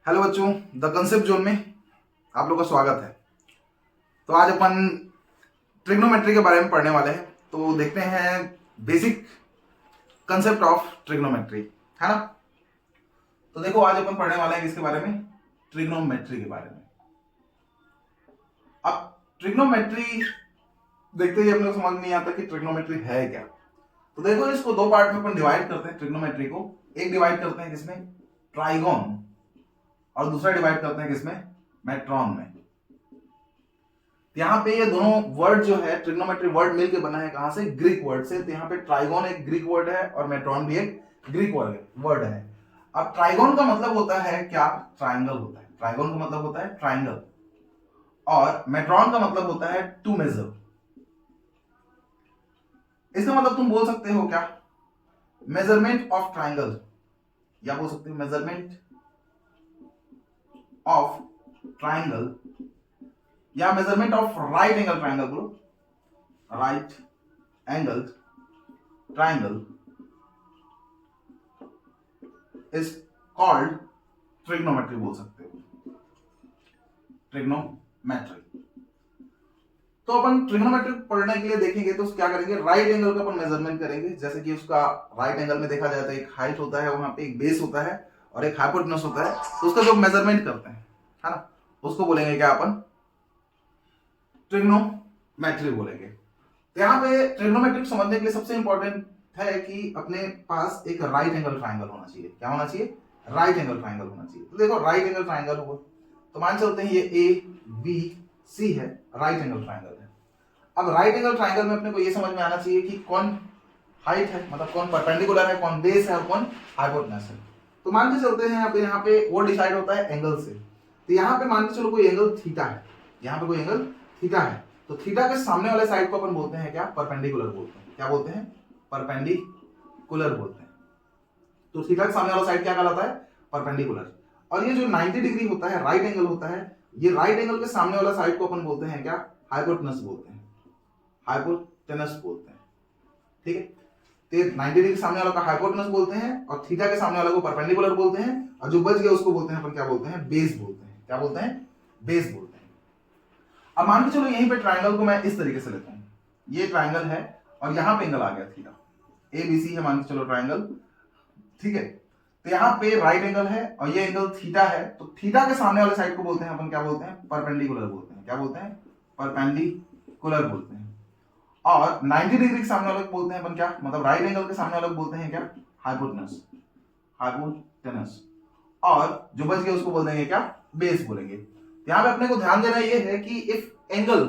Hello बच्चों, the concept zone में आप लोग का स्वागत है। तो आज अपन ट्रिग्नोमेट्री के बारे में पढ़ने वाले हैं। तो देखते हैं बेसिक कंसेप्ट ऑफ ट्रिग्नोमेट्री, है ना। तो देखो, आज अपन पढ़ने वाले हैं किसके बारे में? ट्रिग्नोमेट्री के बारे में। अब ट्रिग्नोमेट्री देखते ही अपने को समझ नहीं आता कि ट्रिग्नोमेट्री है क्या। तो देखो, इसको दो पार्ट में अपन डिवाइड करते हैं। ट्रिग्नोमेट्री को एक डिवाइड करते हैं किसमें? ट्राइगोन। और दूसरा डिवाइड करते हैं किसमें? मेट्रॉन में। यहाँ पे ये दोनों वर्ड जो है, ट्रिग्नोमेट्री वर्ड मिलके बना है कहां से? ग्रीक वर्ड से। तो यहाँ पे ट्राइगोन एक ग्रीक वर्ड है और मेट्रॉन भी एक ग्रीक वर्ड है। अब ट्राइगोन का मतलब होता है क्या? ट्राइंगल होता है। ट्राइगोन का मतलब होता है ट्राइंगल। और मेट्रॉन का मतलब होता है टू मेजर। इसका मतलब तुम बोल सकते हो क्या? मेजरमेंट ऑफ ट्राइंगल, या बोल सकते हो मेजरमेंट ऑफ ट्राइंगल, या measurement of right angle triangle. बोलो, right angle triangle is called trigonometry. बोल सकते हो ट्रिग्नोमेट्री। तो अपन ट्रिग्नोमेट्री पढ़ने के लिए देखेंगे तो क्या करेंगे? राइट एंगल का अपन मेजरमेंट करेंगे। जैसे कि उसका राइट एंगल में देखा जाता है, एक हाइट होता है, वहां पे एक बेस होता है और एक हाइपोटेनस होता है। तो उसका जो मेजरमेंट करते हैं, है ना, उसको बोलेंगे क्या? अपन ट्रिग्नोमेट्री बोलेंगे। तो यहाँ पे ट्रिग्नोमेट्री समझने के लिए सबसे इंपॉर्टेंट है कि अपने पास एक राइट एंगल ट्राइंगल होना चाहिए। क्या होना चाहिए? राइट एंगल ट्राइंगल होना चाहिए। तो देखो, राइट एंगल ट्राइंगल हुआ तो मान चलते हैं ये ए बी सी है, राइट एंगल ट्राइंगल है। अब राइट एंगल ट्राइंगल में अपने को ये समझ में आना चाहिए कि कौन हाइट है, मतलब कौन परपेंडिकुलर है, कौन बेस है और कौन हाइपोटेनस है। तो मान के चलते हैं यहाँ पे वो डिसाइड होता है एंगल से। तो यहाँ पे मान के चलो कोई एंगल थीटा है, यहाँ पे कोई एंगल थीटा है। तो थीटा के सामने वाले साइड को अपन बोलते हैं क्या? परपेंडिकुलर बोलते हैं। क्या बोलते हैं? परपेंडिकुलर बोलते हैं। तो थीटा के सामने वाला साइड क्या कहलाता है? परपेंडिकुलर। और ये जो 90 डिग्री होता है, राइट एंगल होता है, ये राइट एंगल के सामने वाला साइड को अपन बोलते हैं क्या? हाइपोटेनस बोलते हैं। हाइपोटेनस बोलते हैं, ठीक है। तो 90 डिग्री सामने वाला का हाइपोटेनस बोलते हैं और थीटा के सामने वाला को परपेंडिकुलर बोलते हैं। और जो बच गया उसको बोलते हैं अपन क्या बोलते हैं? बेस बोलते हैं। क्या बोलते हैं? बेस बोलते हैं। अब मान के चलो यहीं पे ट्राइंगल को मैं इस तरीके से लेता हूं। ये ट्राइंगल है और यहां पे एंगल आ गया थीटा। ए बी सी है मान के चलो ट्राइंगल, ठीक है। तो यहाँ पे राइट एंगल है और ये एंगल थीटा है। तो थीटा के सामने वाले साइड को बोलते हैं अपन क्या बोलते हैं? परपेंडिकुलर बोलते हैं। क्या बोलते हैं? परपेंडिकुलर बोलते हैं। और 90 डिग्री के सामने वाले को बोलते हैं अपन क्या? मतलब राइट एंगल के सामने वाले को बोलते हैं क्या? हाइपोटेनस। हाइपोटेनस। और जो बच गया उसको बोल देंगे क्या? बेस बोलेंगे। यहाँ पे अपने को ध्यान देना ये है कि इफ एंगल,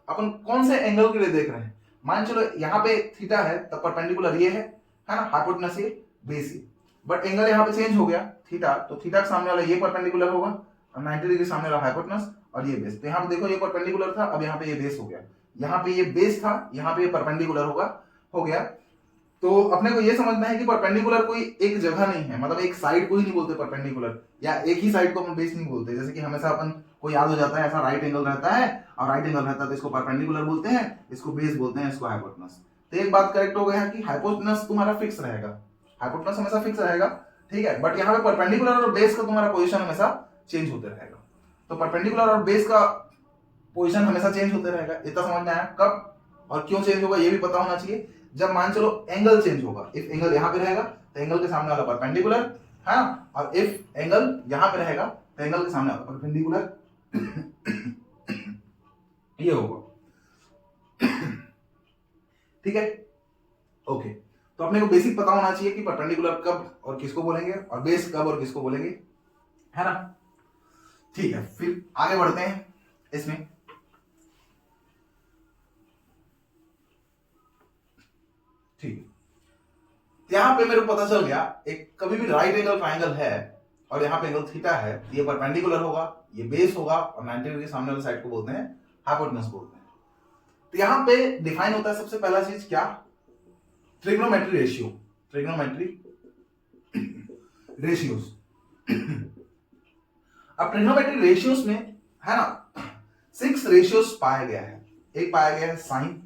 अपन कौन से एंगल के लिए देख रहे हैं? मान चलो यहाँ पे थीटा है, तब परपेंडिकुलर ये है ना, हाइपोटेनस ये, बेस ये। बट एंगल यहाँ पे चेंज हो गया थीटा, तो थीटा के सामने वाला ये परपेंडिकुलर होगा और 90 डिग्री सामने वाला हाइपोटेनस और ये बेस। तो यहाँ पे देखो, ये परपेंडिकुलर था, अब यहाँ पे ये बेस हो गया। यहाँ पे ये बेस था, यहाँ पे ये परपेंडिकुलर होगा, हो गया। तो अपने को ये समझना है कि परपेंडिकुलर कोई एक जगह नहीं है, मतलब एक साइड को ही नहीं बोलते परपेंडिकुलर, या एक ही साइड को अपन बेस नहीं बोलते। जैसे कि हमेशा अपन को याद हो जाता है, ऐसा राइट एंगल रहता है और राइट एंगल रहता है तो इसको परपेंडिकुलर बोलते हैं, इसको बेस बोलते हैं, इसको हाइपोटेनस। तो एक बात करेक्ट हो गया कि हाइपोटेनस तुम्हारा फिक्स रहेगा, हाइपोटेनस हमेशा फिक्स रहेगा, ठीक है। बट यहाँ पे परपेंडिकुलर और बेस का तुम्हारा पोजिशन हमेशा चेंज होते रहेगा। तो परपेंडिकुलर और बेस का पोजिशन हमेशा चेंज होते रहेगा। इतना समझ में आया? कब और क्यों चेंज होगा ये भी पता होना चाहिए। जब मान चलो एंगल चेंज होगा, इफ एंगल यहां पे रहेगा तो एंगल के सामने वाला परपेंडिकुलर है ना, और इफ एंगल यहां पे रहेगा तो एंगल के सामने वाला परपेंडिकुलर ये होगा, ठीक है। ओके, तो अपने को बेसिक पता होना चाहिए कि परपेंडिकुलर कब और किसको बोलेंगे और बेस कब और किसको बोलेंगे, है ना। ठीक है, फिर आगे बढ़ते हैं इसमें। ठीक है, यहां पे मेरे को पता चल गया, एक कभी भी राइट एंगल ट्राइंगल है और यहाँ पे एंगल थीटा है, ये परपेंडिकुलर होगा, ये बेस होगा और 90 डिग्री सामने वाले साइड को बोलते हैं हाइपोटेनस बोलते हैं। तो यहाँ पे डिफाइन होता है सबसे पहला चीज क्या? Trigonometry ratio. Trigonometry ratios. अब ट्रिग्नोमेट्री रेशियोज में, है ना, 6 रेशियोज पाया गया है। एक पाया गया है साइन,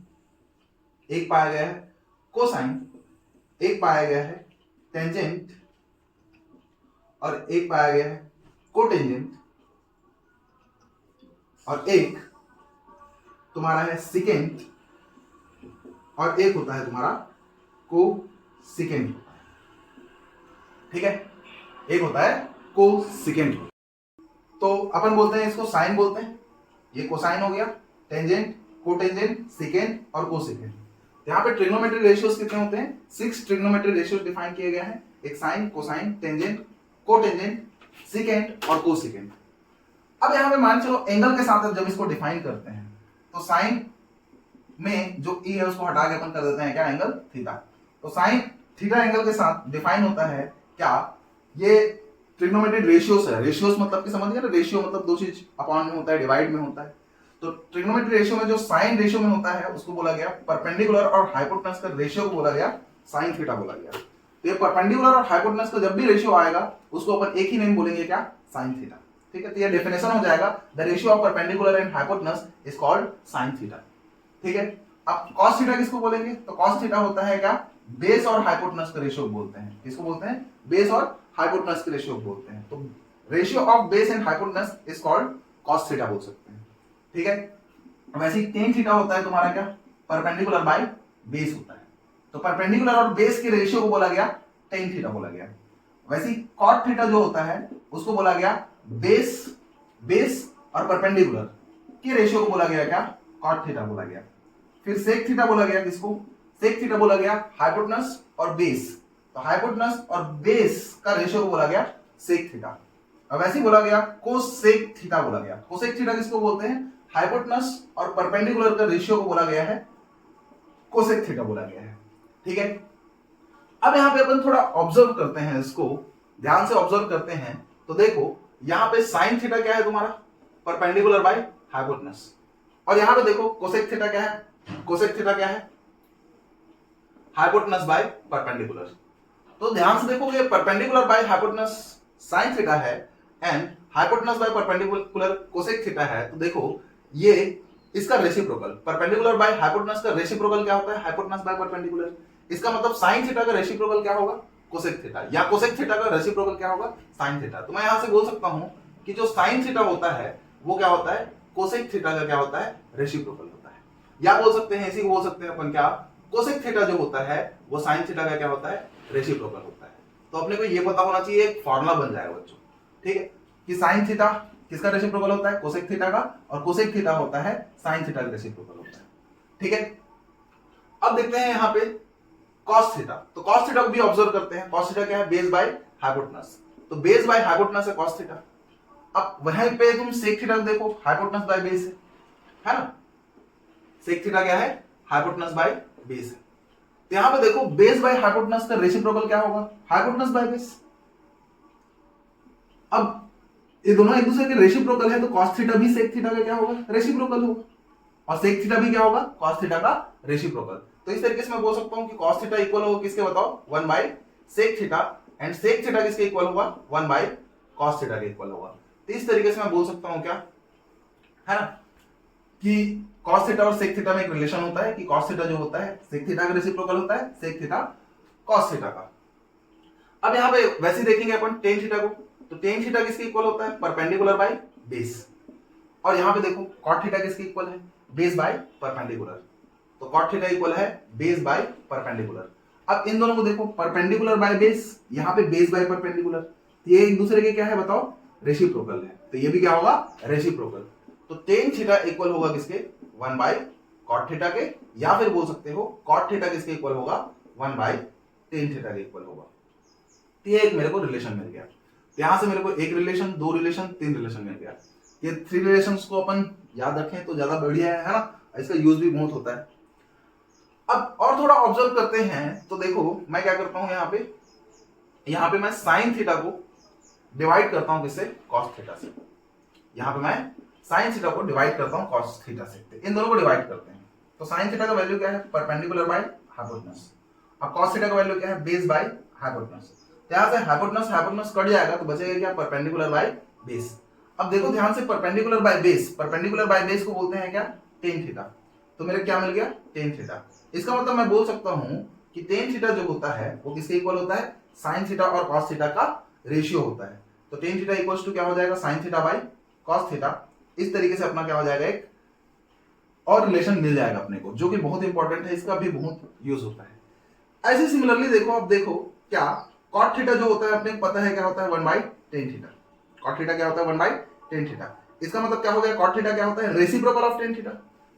एक पाया गया है कोसाइन, एक पाया गया है टेंजेंट और एक पाया गया है कोटेंजेंट और एक तुम्हारा है सिकेंट और एक होता है तुम्हारा को सिकेंट। ठीक है, एक होता है को सिकेंट। तो अपन बोलते हैं इसको साइन बोलते हैं, ये कोसाइन हो गया, टेंजेंट, कोटेंजेंट, सिकेंट और कोसिकेंट। यहाँ पे ट्रिग्नोमेट्रिक रेशियोज कितने होते हैं? 6 ट्रिग्नोमेट्रिक रेशियोज डिफाइन किए गए हैं, एक sine, cosine, tangent, cotangent, secant और कोसिकेंट। अब यहाँ पे मान चलो एंगल के साथ जब इसको डिफाइन करते हैं तो साइन में जो ई है उसको हटा के अपन कर देते हैं क्या? Angle theta. तो साइन थीटा एंगल के साथ डिफाइन होता है क्या? ये ट्रिग्नोमेट्रिक रेशियोस है। रेशियोस मतलब कि समझ गए ना, रेशियो मतलब दो चीज अपॉन में होता है, डिवाइड में होता है। तो ट्रिग्नोमेट्रिक रेशियो में जो साइन रेशियो में होता है उसको बोला गया परपेंडिकुलर और हाइपोटेनस का रेशियो को बोला गया साइन थीटा बोला गया। तो ये परपेंडिकुलर और हाइपोटेनस का जब भी रेशियो आएगा उसको अपन एक ही नेम बोलेंगे क्या? Sine theta. ठीक है, तो ये डेफिनेशन हो जाएगा, the ratio of perpendicular and hypotenuse is called sine theta. ठीक है, अब कॉस थीटा किसको बोलेंगे? तो कॉस थीटा होता है क्या? बेस और हाइपोटेनस का रेशियो बोलते हैं। किसको बोलते हैं? बेस और हाइपोटेनस के रेशियो बोलते हैं। तो ratio of base and hypotenuse is called cos theta बोल सकते हैं। ठीक है, वैसे ही टेन थीटा होता है तुम्हारा क्या? परपेंडिकुलर बाय बेस होता है। तो परपेंडिकुलर और बेस के रेशियो को बोला गया टेन थीटा बोला गया। वैसे ही कॉट थीटा जो होता है उसको बोला गया बेस और परपेंडिकुलर के रेशियो को बोला गया क्या? कॉट थीटा बोला गया। फिर सेक थीटा बोला गया किसको? सेक थीटा बोला गया हाइपोटेनस और बेस। तो हाइपोटेनस और बेस का रेशियो को बोला गया सेक थीटा। अब वैसे ही बोला गया कोसेक थीटा बोला गया। कोसेक थीटा किसको बोलते हैं? हाइपोटेनस और परपेंडिकुलर का रेशियो को बोला गया है कोसेक थीटा बोला गया है। ठीक है, अब यहां पे अपन थोड़ा ऑब्जर्व करते हैं, इसको ध्यान से ऑब्जर्व करते हैं। तो देखो यहां पे साइन थीटा क्या है तुम्हारा? Perpendicular by hypotenuse. और यहां पे देखो कोसेक थीटा क्या है? कोसेक थीटा क्या है? Hypotenuse by perpendicular. तो ध्यान से देखो ये perpendicular by hypotenuse sine theta है and hypotenuse by perpendicular cosec theta है। तो देखो ये इसका रेसिप्रोकल, परपेंडिकुलर बाय हाइपोटेनस का रेसिप्रोकल क्या होता है? Hypotenuse by perpendicular. इसका मतलब साइन थीटा का रेसिप्रोकल क्या होगा? Cosec theta. या कोसेक थीटा का रेसिप्रोकल क्या होगा? Sine theta. तो मैं यहां से बोल सकता हूं कि जो साइन थीटा होता है वो क्या होता है? कोसेक थीटा का क्या होता है? रेसिप्रोकल होता है। या बोल सकते हैं, इसी को बोल सकते हैं अपन क्या? कोसेक थीटा जो होता है वो साइन थीटा का क्या होता है? रेसिप्रोकल होता है। तो अपने को ये पता होना चाहिए, एक फॉर्मूला बन जाएगा बच्चों। ठीक है, कि साइन थीटा किसका रेसिप्रोकल होता है? कोसेक थीटा का। और कोसेक थीटा होता है साइन थीटा का रेसिप्रोकल होता है। ठीक है, अब देखते हैं यहाँ पे कॉस थीटा। तो कॉस थीटा को भी ऑब्जर्व करते हैं। कॉस थीटा क्या है? Base by hypotenuse. तो बेस बाय हाइपोटेनस है कॉस थीटा। अब वहीं पे तुम सेक थीटा देखो, हाइपोटेनस बाय बेस है ना? सेक थीटा क्या है? हाइपोटेनस बाय बेस है। तो यहां पे देखो बेस बाय हाइपोटेनस का रेसिप्रोकल क्या होगा? Hypotenuse by base. अब ये दोनों एक दूसरे के रेसिप्रोकल है, तो cos थीटा भी sec थीटा का क्या होगा? रेसिप्रोकल होगा। और sec थीटा भी क्या होगा? cos थीटा का रेसिप्रोकल। तो इस तरीके से मैं बोल सकता हूं कि cos थीटा इक्वल होगा किसके? बताओ, 1 by sec theta. And sec theta किसके इक्वल होगा? 1 बाय cos थीटा के इक्वल होगा। तो इस तरीके से मैं बोल सकता हूं क्या है ना, कि cos थीटा और sec थीटा में एक रिलेशन होता है कि cos थीटा जो होता है sec थीटा का रेसिप्रोकल होता है, sec थीटा cos थीटा का। अब यहां पे वैसे देखेंगे अपन tan थीटा को। तो tan थीटा किसके इक्वल होता है? Perpendicular by base. और यहां पे देखो cot थीटा किसके इक्वल है? Base by perpendicular. तो cot थीटा इक्वल है बेस बाय परपेंडिकुलर। अब इन दोनों को देखो, परपेंडिकुलर बाय बेस, यहां पे बेस बाय परपेंडिकुलर। ये एक दूसरे के क्या है बताओ? रेसिप्रोकल है। तो ये भी क्या होगा? रेसिप्रोकल। तो tan थीटा इक्वल होगा किसके? 1 बाय cot थीटा के। या फिर बोल सकते हो cot थीटा किसके इक्वल होगा? 1 बाय tan थीटा के इक्वल होगा। तो ये एक मेरे को रिलेशन मिल गया। यहां से मेरे को एक रिलेशन, दो रिलेशन, तीन रिलेशन मिल गया। ये 3 रिलेशंस को अपन याद रखें तो ज्यादा बढ़िया है ना? इसका यूज भी बहुत होता है। अब और थोड़ा ऑब्जर्व करते हैं। तो देखो मैं क्या करता हूं, यहाँ पे मैं साइन थीटा को डिवाइड करता हूं किससे? कॉस थीटा से। यहाँ पे मैं साइन थीटा को डिवाइड करता हूं कॉस थीटा से। इन दोनों को डिवाइड करते हैं। तो साइन थीटा का वैल्यू क्या है? Perpendicular by hypotenuse. अब कॉस थीटा का वैल्यू क्या है? Base by hypotenuse. यहां से हाइपोटेनस कट जाएगा तो बचेगा क्या? Perpendicular by base. अब देखो ध्यान से, परपेंडिकुलर बाय बेस को बोलते हैं क्या? tan theta. तो मेरे क्या मिल गया? tan theta. इसका मतलब मैं बोल सकता हूं कि tan थीटा जो होता है वो किसके इक्वल होता है? sin थीटा और cos थीटा का रेशियो होता है। तो टेन थीटा इक्वल्स टू क्या हो जाएगा, sign theta by cos theta. इस तरीके से अपना क्या हो जाएगा, एक और रिलेशन मिल जाएगा अपने को, जो कि बहुत इंपॉर्टेंट है, इसका भी बहुत यूज होता है। ऐसे सिमिलरली देखो, अब देखो क्या कॉट थीटा जो होता है अपने को पता है क्या होता है, 1 by tan theta. Cot theta क्या होता है, 1 बाई टेन थीटा। इसका मतलब क्या हो गया, कॉट थीटा क्या होता है, रेसिप्रोकल ऑफ टेन थीटा।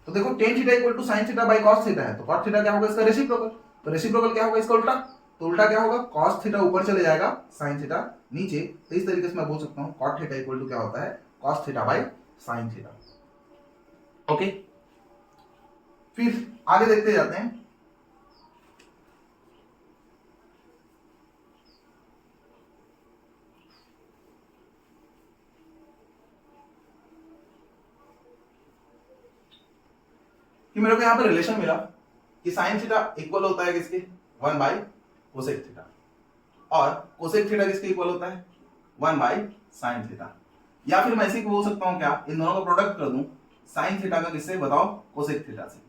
तो देखो tan theta equal to sine theta by cos theta है, तो कॉट थीटा क्या होगा, इसका रेसिप्रोकल। तो रेसिप्रोकल क्या होगा, इसका उल्टा। तो उल्टा क्या होगा, कॉस थीटा ऊपर चले जाएगा, साइन थीटा नीचे। तो इस तरीके से मैं बोल सकता हूँ कॉट थीटा इक्वल टू क्या होता है, cos theta by sine theta. Okay, फिर आगे देखते जाते हैं। कि मेरे को यहां पर रिलेशन मिला कि साइन थीटा इक्वल होता है किसके, 1 बाई कोसेक थीटा, और कोसेक थीटा किसके इक्वल होता है, 1 बाई साइन थीटा। या फिर मैं ऐसे बोल सकता हूं क्या, इन दोनों का प्रोडक्ट कर दूं, साइन थीटा का किससे बताओ, कोसेक थीटा से।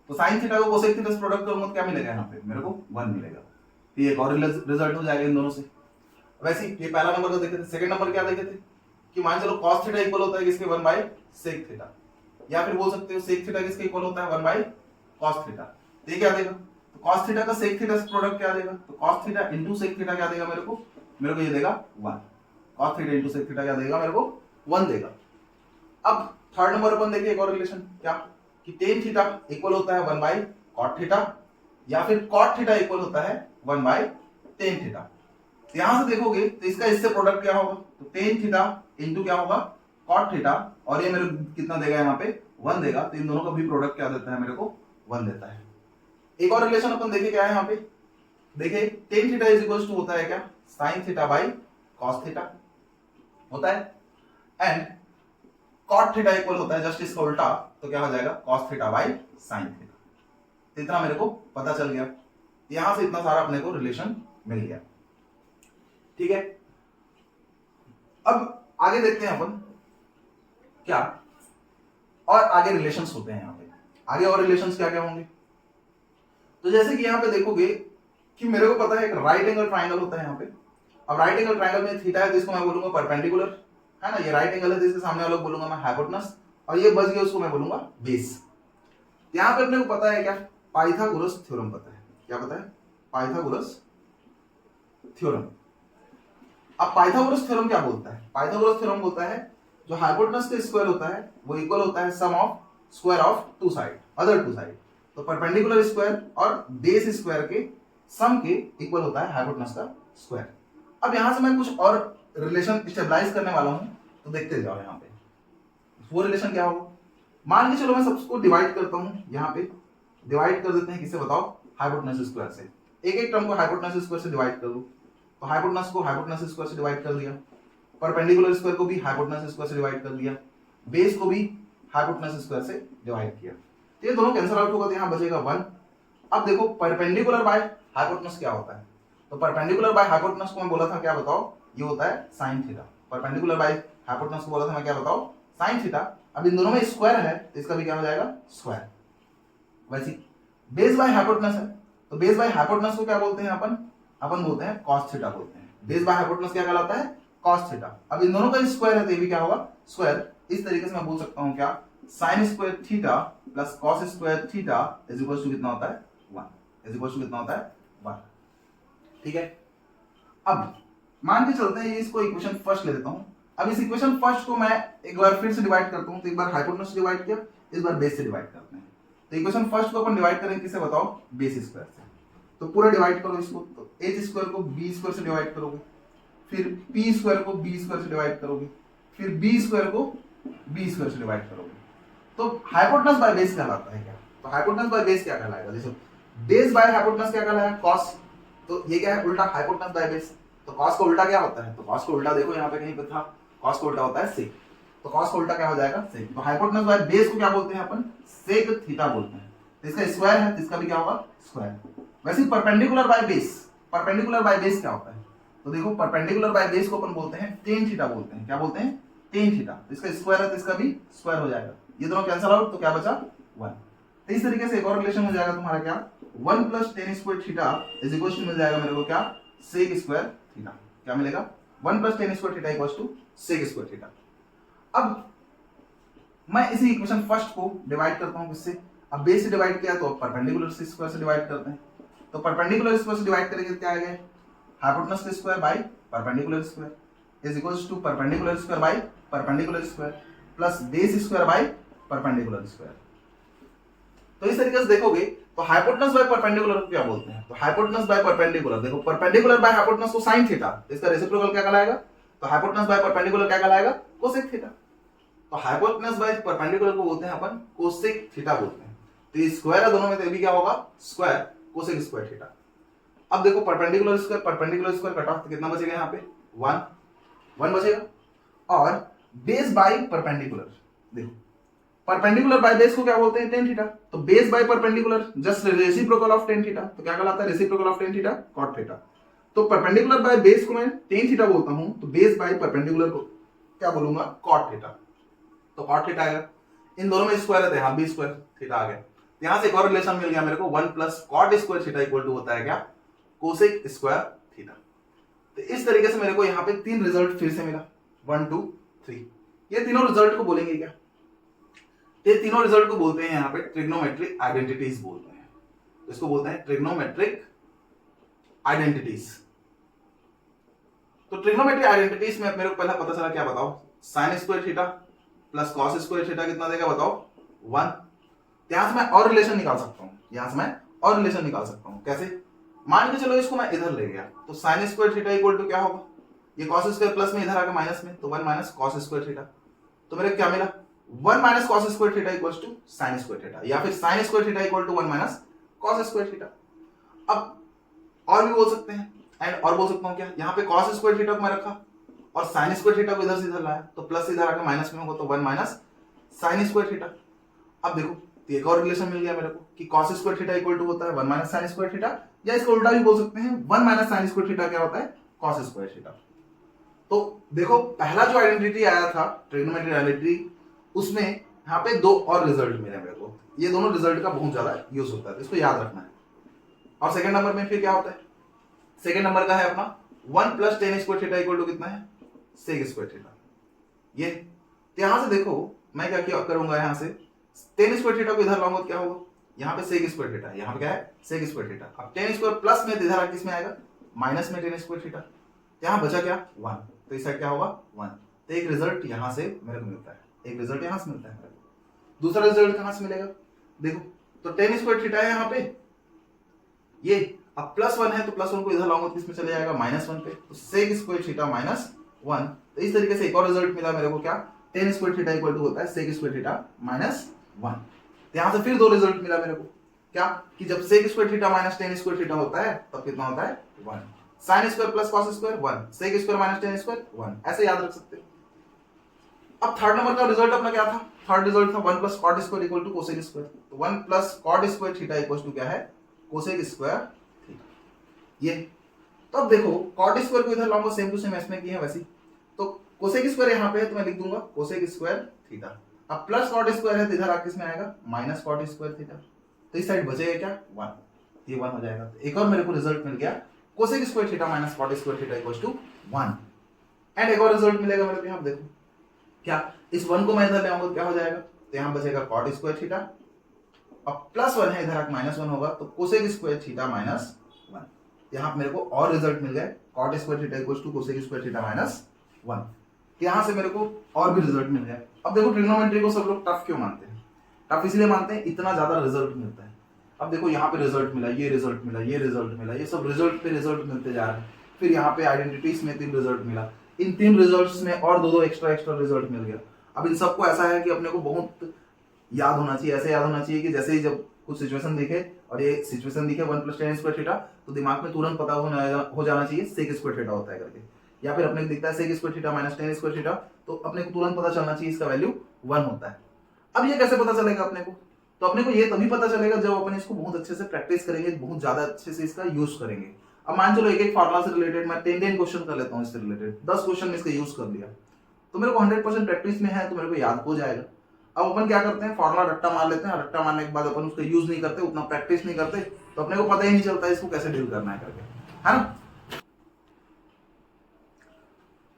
तो साइन थीटा को कोसेक थीटा से प्रोडक्ट करूंगा तो क्या मिलेगा, यहाँ पे मेरे को 1 मिलेगा। तो ये एक और रिजल्ट हो जाएगा इन दोनों से। वैसे ये पहला नंबर का देखे थे, सेकंड नंबर क्या देखे थे कि मान चलो कॉस थीटा इक्वल होता है किसके, 1 बाई सेक थीटा। या फिर बोल सकते हो सेक थीटा किसके इक्वल होता है, 1 बाई कॉस थीटा। तो ये क्या देगा, तो कॉस थीटा का सेक थीटा से प्रोडक्ट क्या देगा, तो cos theta into sec theta क्या देगा मेरे को ये देगा 1। Cos theta into sec theta क्या देगा मेरे को, 1 देगा। अब थर्ड नंबर अपन देखिए एक और रिलेशन, क्या कि टेन थीटा इक्वल होता है 1 बाई कॉट थीटा, या फिर कॉट थीटा इक्वल होता है 1 बाई टेन थीटा। यहां से देखोगे तो इसका इससे प्रोडक्ट क्या होगा, तो टेन थीटा इंटू क्या होगा, कॉट थीटा, और ये मेरे कितना देगा यहाँ पे 1 देगा। तो इन दोनों का भी प्रोडक्ट क्या देता है मेरे को, 1 देता है। एक और रिलेशन अपन देखे क्या है यहाँ पे, देखिए tan theta is equal to होता है क्या, sine theta by cos theta होता है, एंड कॉट थीटा इक्वल होता है जस्ट इसका उल्टा, तो क्या हो जाएगा, cos theta by sine theta. इतना मेरे को पता चल गया, यहां से इतना सारा अपने को रिलेशन मिल गया। ठीक है, अब आगे देखते हैं अपन क्या और आगे रिलेशंस होते हैं यहाँ पे। आगे और रिलेशंस क्या क्या होंगे, तो जैसे कि यहाँ पे देखोगे कि मेरे को पता है एक राइट एंगल ट्राइंगल होता है यहाँ पे। अब राइट एंगल ट्राइंगल में थीटा है तो इसको मैं बोलूंगा परपेंडिकुलर, है ना। ये राइट एंगल है तो इसके सामने वाला बोलूंगा मैं हाइपोटेनस, और ये बच गया उसको मैं बोलूंगा बेस। यहाँ पे अपने को पता है क्या, पाइथागोरस थ्योरम पता है। क्या पता है, पाइथागोरस थ्योरम। अब पाइथागोरस थ्योरम क्या बोलता है, पाइथागोरस थ्योरम बोलता है जो हाइपोटेनस का स्क्वायर होता है वो इक्वल होता है sum of square of two side, other two side. तो परपेंडिकुलर स्क्वायर और बेस स्क्वायर के सम के इक्वल होता है हाइपोटेनस का स्क्वायर। अब यहां से मैं कुछ और रिलेशन स्टेबलाइज करने वाला हूं, तो देखते जाओ यहाँ पे वो रिलेशन क्या होगा। मान के चलो मैं सबको डिवाइड करता हूं, यहाँ पे डिवाइड कर देते हैं किससे बताओ, हाइपोटेनस स्क्वायर से। एक एक टर्म को हाइपोटेनस स्क्वायर से डिवाइड कर दो, तो हाइपोटेनस को हाइपोटेनस स्क्वायर से डिवाइड कर दिया, परपेंडिकुलर स्क्वायर को भी हाइपोटेनस स्क्वायर से डिवाइड कर दिया, बेस को भी हाइपोटेनस स्क्वायर से डिवाइड किया। तो ये दोनों कैंसिल आउट होगा तो यहाँ बचेगा 1। अब देखो परपेंडिकुलर बाय हाइपोटेनस क्या होता है, तो परपेंडिकुलर बाय हाइपोटेनस को मैं बोला था क्या बताओ, ये होता है sine theta. Perpendicular by hypotenuse को बोला था मैं क्या बताओ, साइन थीटा। अब इन दोनों में स्क्वायर है तो इसका भी क्या हो जाएगा, स्क्वायर। वैसे बेस बाय हाइपोटेनस है, तो बेस बाय हाइपोटेनस को क्या बोलते हैं अपन बोलते हैं कॉस थीटा बोलते हैं। बेस बाय हाइपोटेनस क्या कहलाता है, कॉस थीटा। अब इन दोनों का स्क्वायर है तो ये भी क्या होगा, स्क्वायर। इस तरीके से मैं बोल सकता हूं क्या, sine square theta plus cos square theta is equal to कितना होता है, 1। इज इक्वल टू कितना होता है, 1। ठीक है, अब मान के चलते हैं ये इसको इक्वेशन फर्स्ट ले लेता हूं। अब इस इक्वेशन फर्स्ट को मैं एक बार फिर से डिवाइड करता हूं, तो एक बार हाइपोटेनस से डिवाइड किया, इस बार बेस से डिवाइड करते हैं। तो इक्वेशन फर्स्ट को अपन डिवाइड करेंगे किससे बताओ, बेस स्क्वायर से। तो पूरा डिवाइड करो इसको, तो एच स्क्वायर को बी स्क्वायर से डिवाइड करोगे, फिर पी स्क्वायर को बी स्क्वायर से डिवाइड करोगे, फिर बी स्क्वायर को बी स्क्वायर से डिवाइड करोगे। तो हाइपोटेनस बाय बेस कहलाता है क्या, तो हाइपोटेनस बाय बेस क्या कहलाएगा, जैसे बेस बाय हाइपोटेनस क्या कहलाएगा, कॉस। तो ये क्या है, उल्टा हाइपोटेनस बाय बेस। तो कॉस का उल्टा क्या होता है, तो कॉस का उल्टा देखो यहाँ पे कहीं पे था, कॉस का उल्टा होता है सेक। तो कॉस का उल्टा क्या हो जाएगा, सेक। तो हाइपोटेनस बाय बेस को क्या बोलते हैं अपन, सेक थीटा बोलते हैं। तो इसका स्क्वायर है तो इसका भी क्या होगा, स्क्वायर। वैसे perpendicular by base, perpendicular by base क्या होता है, तो देखो परपेंडिकुलर बाय बेस को अपन बोलते हैं टेन थीटा बोलते हैं। क्या बोलते हैं, टेन थीटा। तो इसका स्क्वायर है तो इसका भी स्क्वायर हो जाएगा, ये दोनों कैंसिल आउट, तो क्या बचा 1। तो इस तरीके से एक और रिलेशन हो जाएगा तुम्हारा क्या, 1 plus ten square theta is equal to मिल जाएगा मेरे को क्या, सेक स्क्वायर थीटा। क्या मिलेगा, 1 plus ten square theta equals to sec square theta. अब मैं इसी इक्वेशन फर्स्ट को डिवाइड करता हूं किससे, अब बेस से डिवाइड किया तो परपेंडिकुलर स्क्वायर से डिवाइड करते हैं, तो परपेंडिकुलर स्क्वायर से डिवाइड करेंगे क्या आएगा, हाइपोटेनस का square by perpendicular square is equals to perpendicular square by perpendicular square plus base square by perpendicular square. तो इस तरीके से देखोगे तो हाइपोटेनस बाय परपेंडिकुलर को क्या बोलते हैं, तो हाइपोटेनस बाय परपेंडिकुलर, देखो परपेंडिकुलर बाय हाइपोटेनस को साइन थीटा, तो इसका रेसिप्रोकल क्या कहलाएगा, तो हाइपोटेनस बाय परपेंडिकुलर क्या कहलाएगा, कोसेक थीटा। तो हाइपोटेनस बाय परपेंडिकुलर को बोलते हैं अपन कोसेक थीटा बोलते हैं। तो ये स्क्वायर है दोनों में, तो भी क्या होगा, स्क्वायर कोसेक स्क्वायर थीटा। अब देखो परपेंडिकुलर स्क्वायर कट ऑफ, तो कितना बचेगा यहाँ पे 1 बचेगा, और बेस बाय परपेंडिकुलर, देखो परपेंडिकुलर बाय बेस को क्या बोलते हैं, टेन थीटा, तो base by perpendicular just reciprocal of tan theta, तो क्या कहलाता है, reciprocal of tan theta cot theta. तो परपेंडिकुलर बाय बेस को मैं टेन थीटा बोलता हूं, तो बेस बाय परपेंडिकुलर को क्या बोलूंगा, कॉट थीटा, तो कॉट थीटा आएगा। इन दोनों में स्क्वायर है, यहां भी स्क्वायर थीटा आ गया, यहां से एक और रिलेशन मिल गया मेरे को, 1 plus cot square theta equal to होता है क्या, कोसेक स्क्वायर थीटा। तो इस तरीके से मेरे को यहाँ पे तीन रिजल्ट फिर से मिला, 1 2 3, ये तीनों रिजल्ट को बोलेंगे क्या, ये तीनों रिजल्ट को बोलते हैं यहाँ पे ट्रिग्नोमेट्रिक आइडेंटिटीज बोलते हैं, तो इसको बोलते हैं ट्रिग्नोमेट्रिक आइडेंटिटीज। तो ट्रिग्नोमेट्रिक आइडेंटिटीज में मेरे को पहला पता चला, क्या बताओ, sign square theta plus cos square theta कितना देगा बताओ, 1। यहां से मैं और रिलेशन निकाल सकता हूं, यहां से मैं और रिलेशन निकाल सकता हूं, कैसे, मान के चलो इसको मैं इधर ले गया, तो sin square theta equal to क्या होगा, ये कॉस स्क्वायर प्लस में इधर आ गया माइनस में, तो 1 माइनस कॉस स्क्वायर थीटा, तो मेरे क्या मिला, 1 minus cos square theta equals to sin square theta, या फिर sin square theta equal to 1 minus cos square theta. अब और भी बोल सकते हैं, एंड और बोल सकता हूं क्या, यहाँ पे कॉस स्क्वायर थीटा को मैं रखा और साइन स्क्वायर थीटा को इधर से इधर लाया, तो प्लस इधर आके माइनस में होगा, तो 1 माइनस साइन स्क्वायर थीटा। अब देखो तो एक और रिलेशन मिल गया मेरे को कि cos square theta equal to होता है 1 माइनस साइन स्क्वायर थीटा, या इसको उल्टा भी बोल सकते हैं 1 माइनस साइन स्क्वायर थीटा क्या होता है, cos स्क्वायर थीटा। तो देखो पहला जो आइडेंटिटी आया था ट्रिग्नोमेट्रिक आइडेंटिटी, उसमें यहाँ पे दो और रिजल्ट मिले मेरे को, ये दोनों रिजल्ट का बहुत ज्यादा यूज होता है, इसको याद रखना है। और सेकंड नंबर में फिर क्या होता है, सेकंड नंबर का है अपना 1 plus ten square theta equal to कितना है, सेक स्क्वायर थीटा। ये तो यहां से देखो मैं क्या करूंगा, यहां से टेन स्क्वायर थीटा को इधर लाऊंगा तो क्या होगा, यहाँ पे सेक स्क्वायर थीटा, यहाँ पे क्या है, सेक स्क्वायर थीटा। अब टेन स्क्वायर प्लस में इधर किस में आएगा, माइनस में टेन स्क्वायर थीटा, यहाँ बचा क्या 1, तो इस साइड क्या होगा 1। तो एक रिजल्ट यहां से मेरे को मिलता है, एक रिजल्ट यहां से मिलता है मेरे को। दूसरा रिजल्ट कहां से मिलेगा, देखो तो टेन स्क्वायर थीटा है यहाँ पे, ये अब प्लस 1 है तो प्लस 1 को इधर लाऊंगा तो किसमें चले जाएगा, माइनस 1 पे, तो सेक स्क्वायर थीटा माइनस 1। तो इस तरीके से एक और रिजल्ट मिला मेरे को, क्या, tan square theta equal to होता है सेक स्क्वायर थीटा माइनस 1। यहां से फिर दो रिजल्ट मिला मेरे को, क्या, कि जब sec square theta minus tan square theta होता है तब कितना होता है 1, sin square plus cos square 1, sec square minus tan square 1, ऐसे याद रख सकते हो। अब थर्ड नंबर का रिजल्ट अपना क्या था, थर्ड रिजल्ट था 1 plus cot square equal to cosec square, तो 1 plus cot square theta equal to क्या है, कोसेक स्क्वायर थीटा। ये तो अब देखो कॉट स्क्वायर को इधर लाऊंगा, सेम टू सेम इसमें की है वैसी, तो कोसेक स्क्वायर यहाँ पे है तो मैं लिख दूंगा कोसेक स्क्वायर थीटा। अब प्लस कॉट स्क्वायर है तो इधर किस में आएगा, माइनस कॉट स्क्वायर थीटा, तो इस साइड बचेगा क्या 1, ये 1 हो जाएगा। तो एक और मेरे को रिजल्ट मिल गया, cosec square theta minus cot square theta equals to 1। And एक और रिजल्ट मिलेगा मेरे को, यहाँ देखो क्या, इस 1 को मैं इधर ले आऊंगा तो क्या हो जाएगा, तो यहाँ बचेगा कॉट स्क्वायर थीटा, अब प्लस 1 है इधर माइनस 1 होगा, तो कोसेक स्क्वायर थीटा माइनस 1। यहाँ मेरे को और रिजल्ट मिल गए, cot square theta equals to cosec square theta minus 1। यहां से मेरे को और भी रिजल्ट मिल गया। अब देखो ट्रिग्नोमेट्री को सब लोग टफ क्यों मानते हैं, टफ इसलिए मानते हैं इतना ज्यादा रिजल्ट मिलता है। अब देखो यहाँ पे रिजल्ट मिला, ये रिजल्ट मिला, ये रिजल्ट मिला, ये सब रिजल्ट पे रिजल्ट मिलते जा रहे हैं। फिर यहाँ पे आइडेंटिटीज में 3 रिजल्ट मिला, इन 3 रिजल्ट्स में और दो एक्स्ट्रा रिजल्ट मिल गया। अब इन सबको ऐसा है कि अपने को बहुत याद होना चाहिए, ऐसे याद होना चाहिए कि जैसे ही जब कुछ सिचुएशन दिखे और ये सिचुएशन दिखे 1 प्लस टेन स्क्वायर थीटा, तो दिमाग में तुरंत पता हो जाना चाहिए सेक स्क्वायर थीटा होता है करके, या फिर अपने को दिखता है sec square theta minus tan square theta, तो अपने को तुरंत पता चलना चाहिए इसका वैल्यू 1 होता है। अब ये कैसे पता चलेगा अपने को, तो अपने को ये तभी पता चलेगा जब अपन इसको बहुत अच्छे से प्रैक्टिस करेंगे, बहुत ज्यादा अच्छे से इसका यूज करेंगे। अब मान चलो एक फार्मूला से रिलेटेड मैं 10 क्वेश्चन कर लेता हूँ, इससे रिलेटेड 10 क्वेश्चन में इसका यूज कर लिया, तो मेरे को 100% प्रैक्टिस में है तो मेरे को याद हो जाएगा। अब अपन क्या करते हैं, फार्मूला रट्टा मार लेते हैं, रट्टा मारने के बाद अपन उसका यूज नहीं करते, उतना प्रैक्टिस नहीं करते, तो अपने को पता ही नहीं चलता इसको कैसे डील करना है करके, है ना।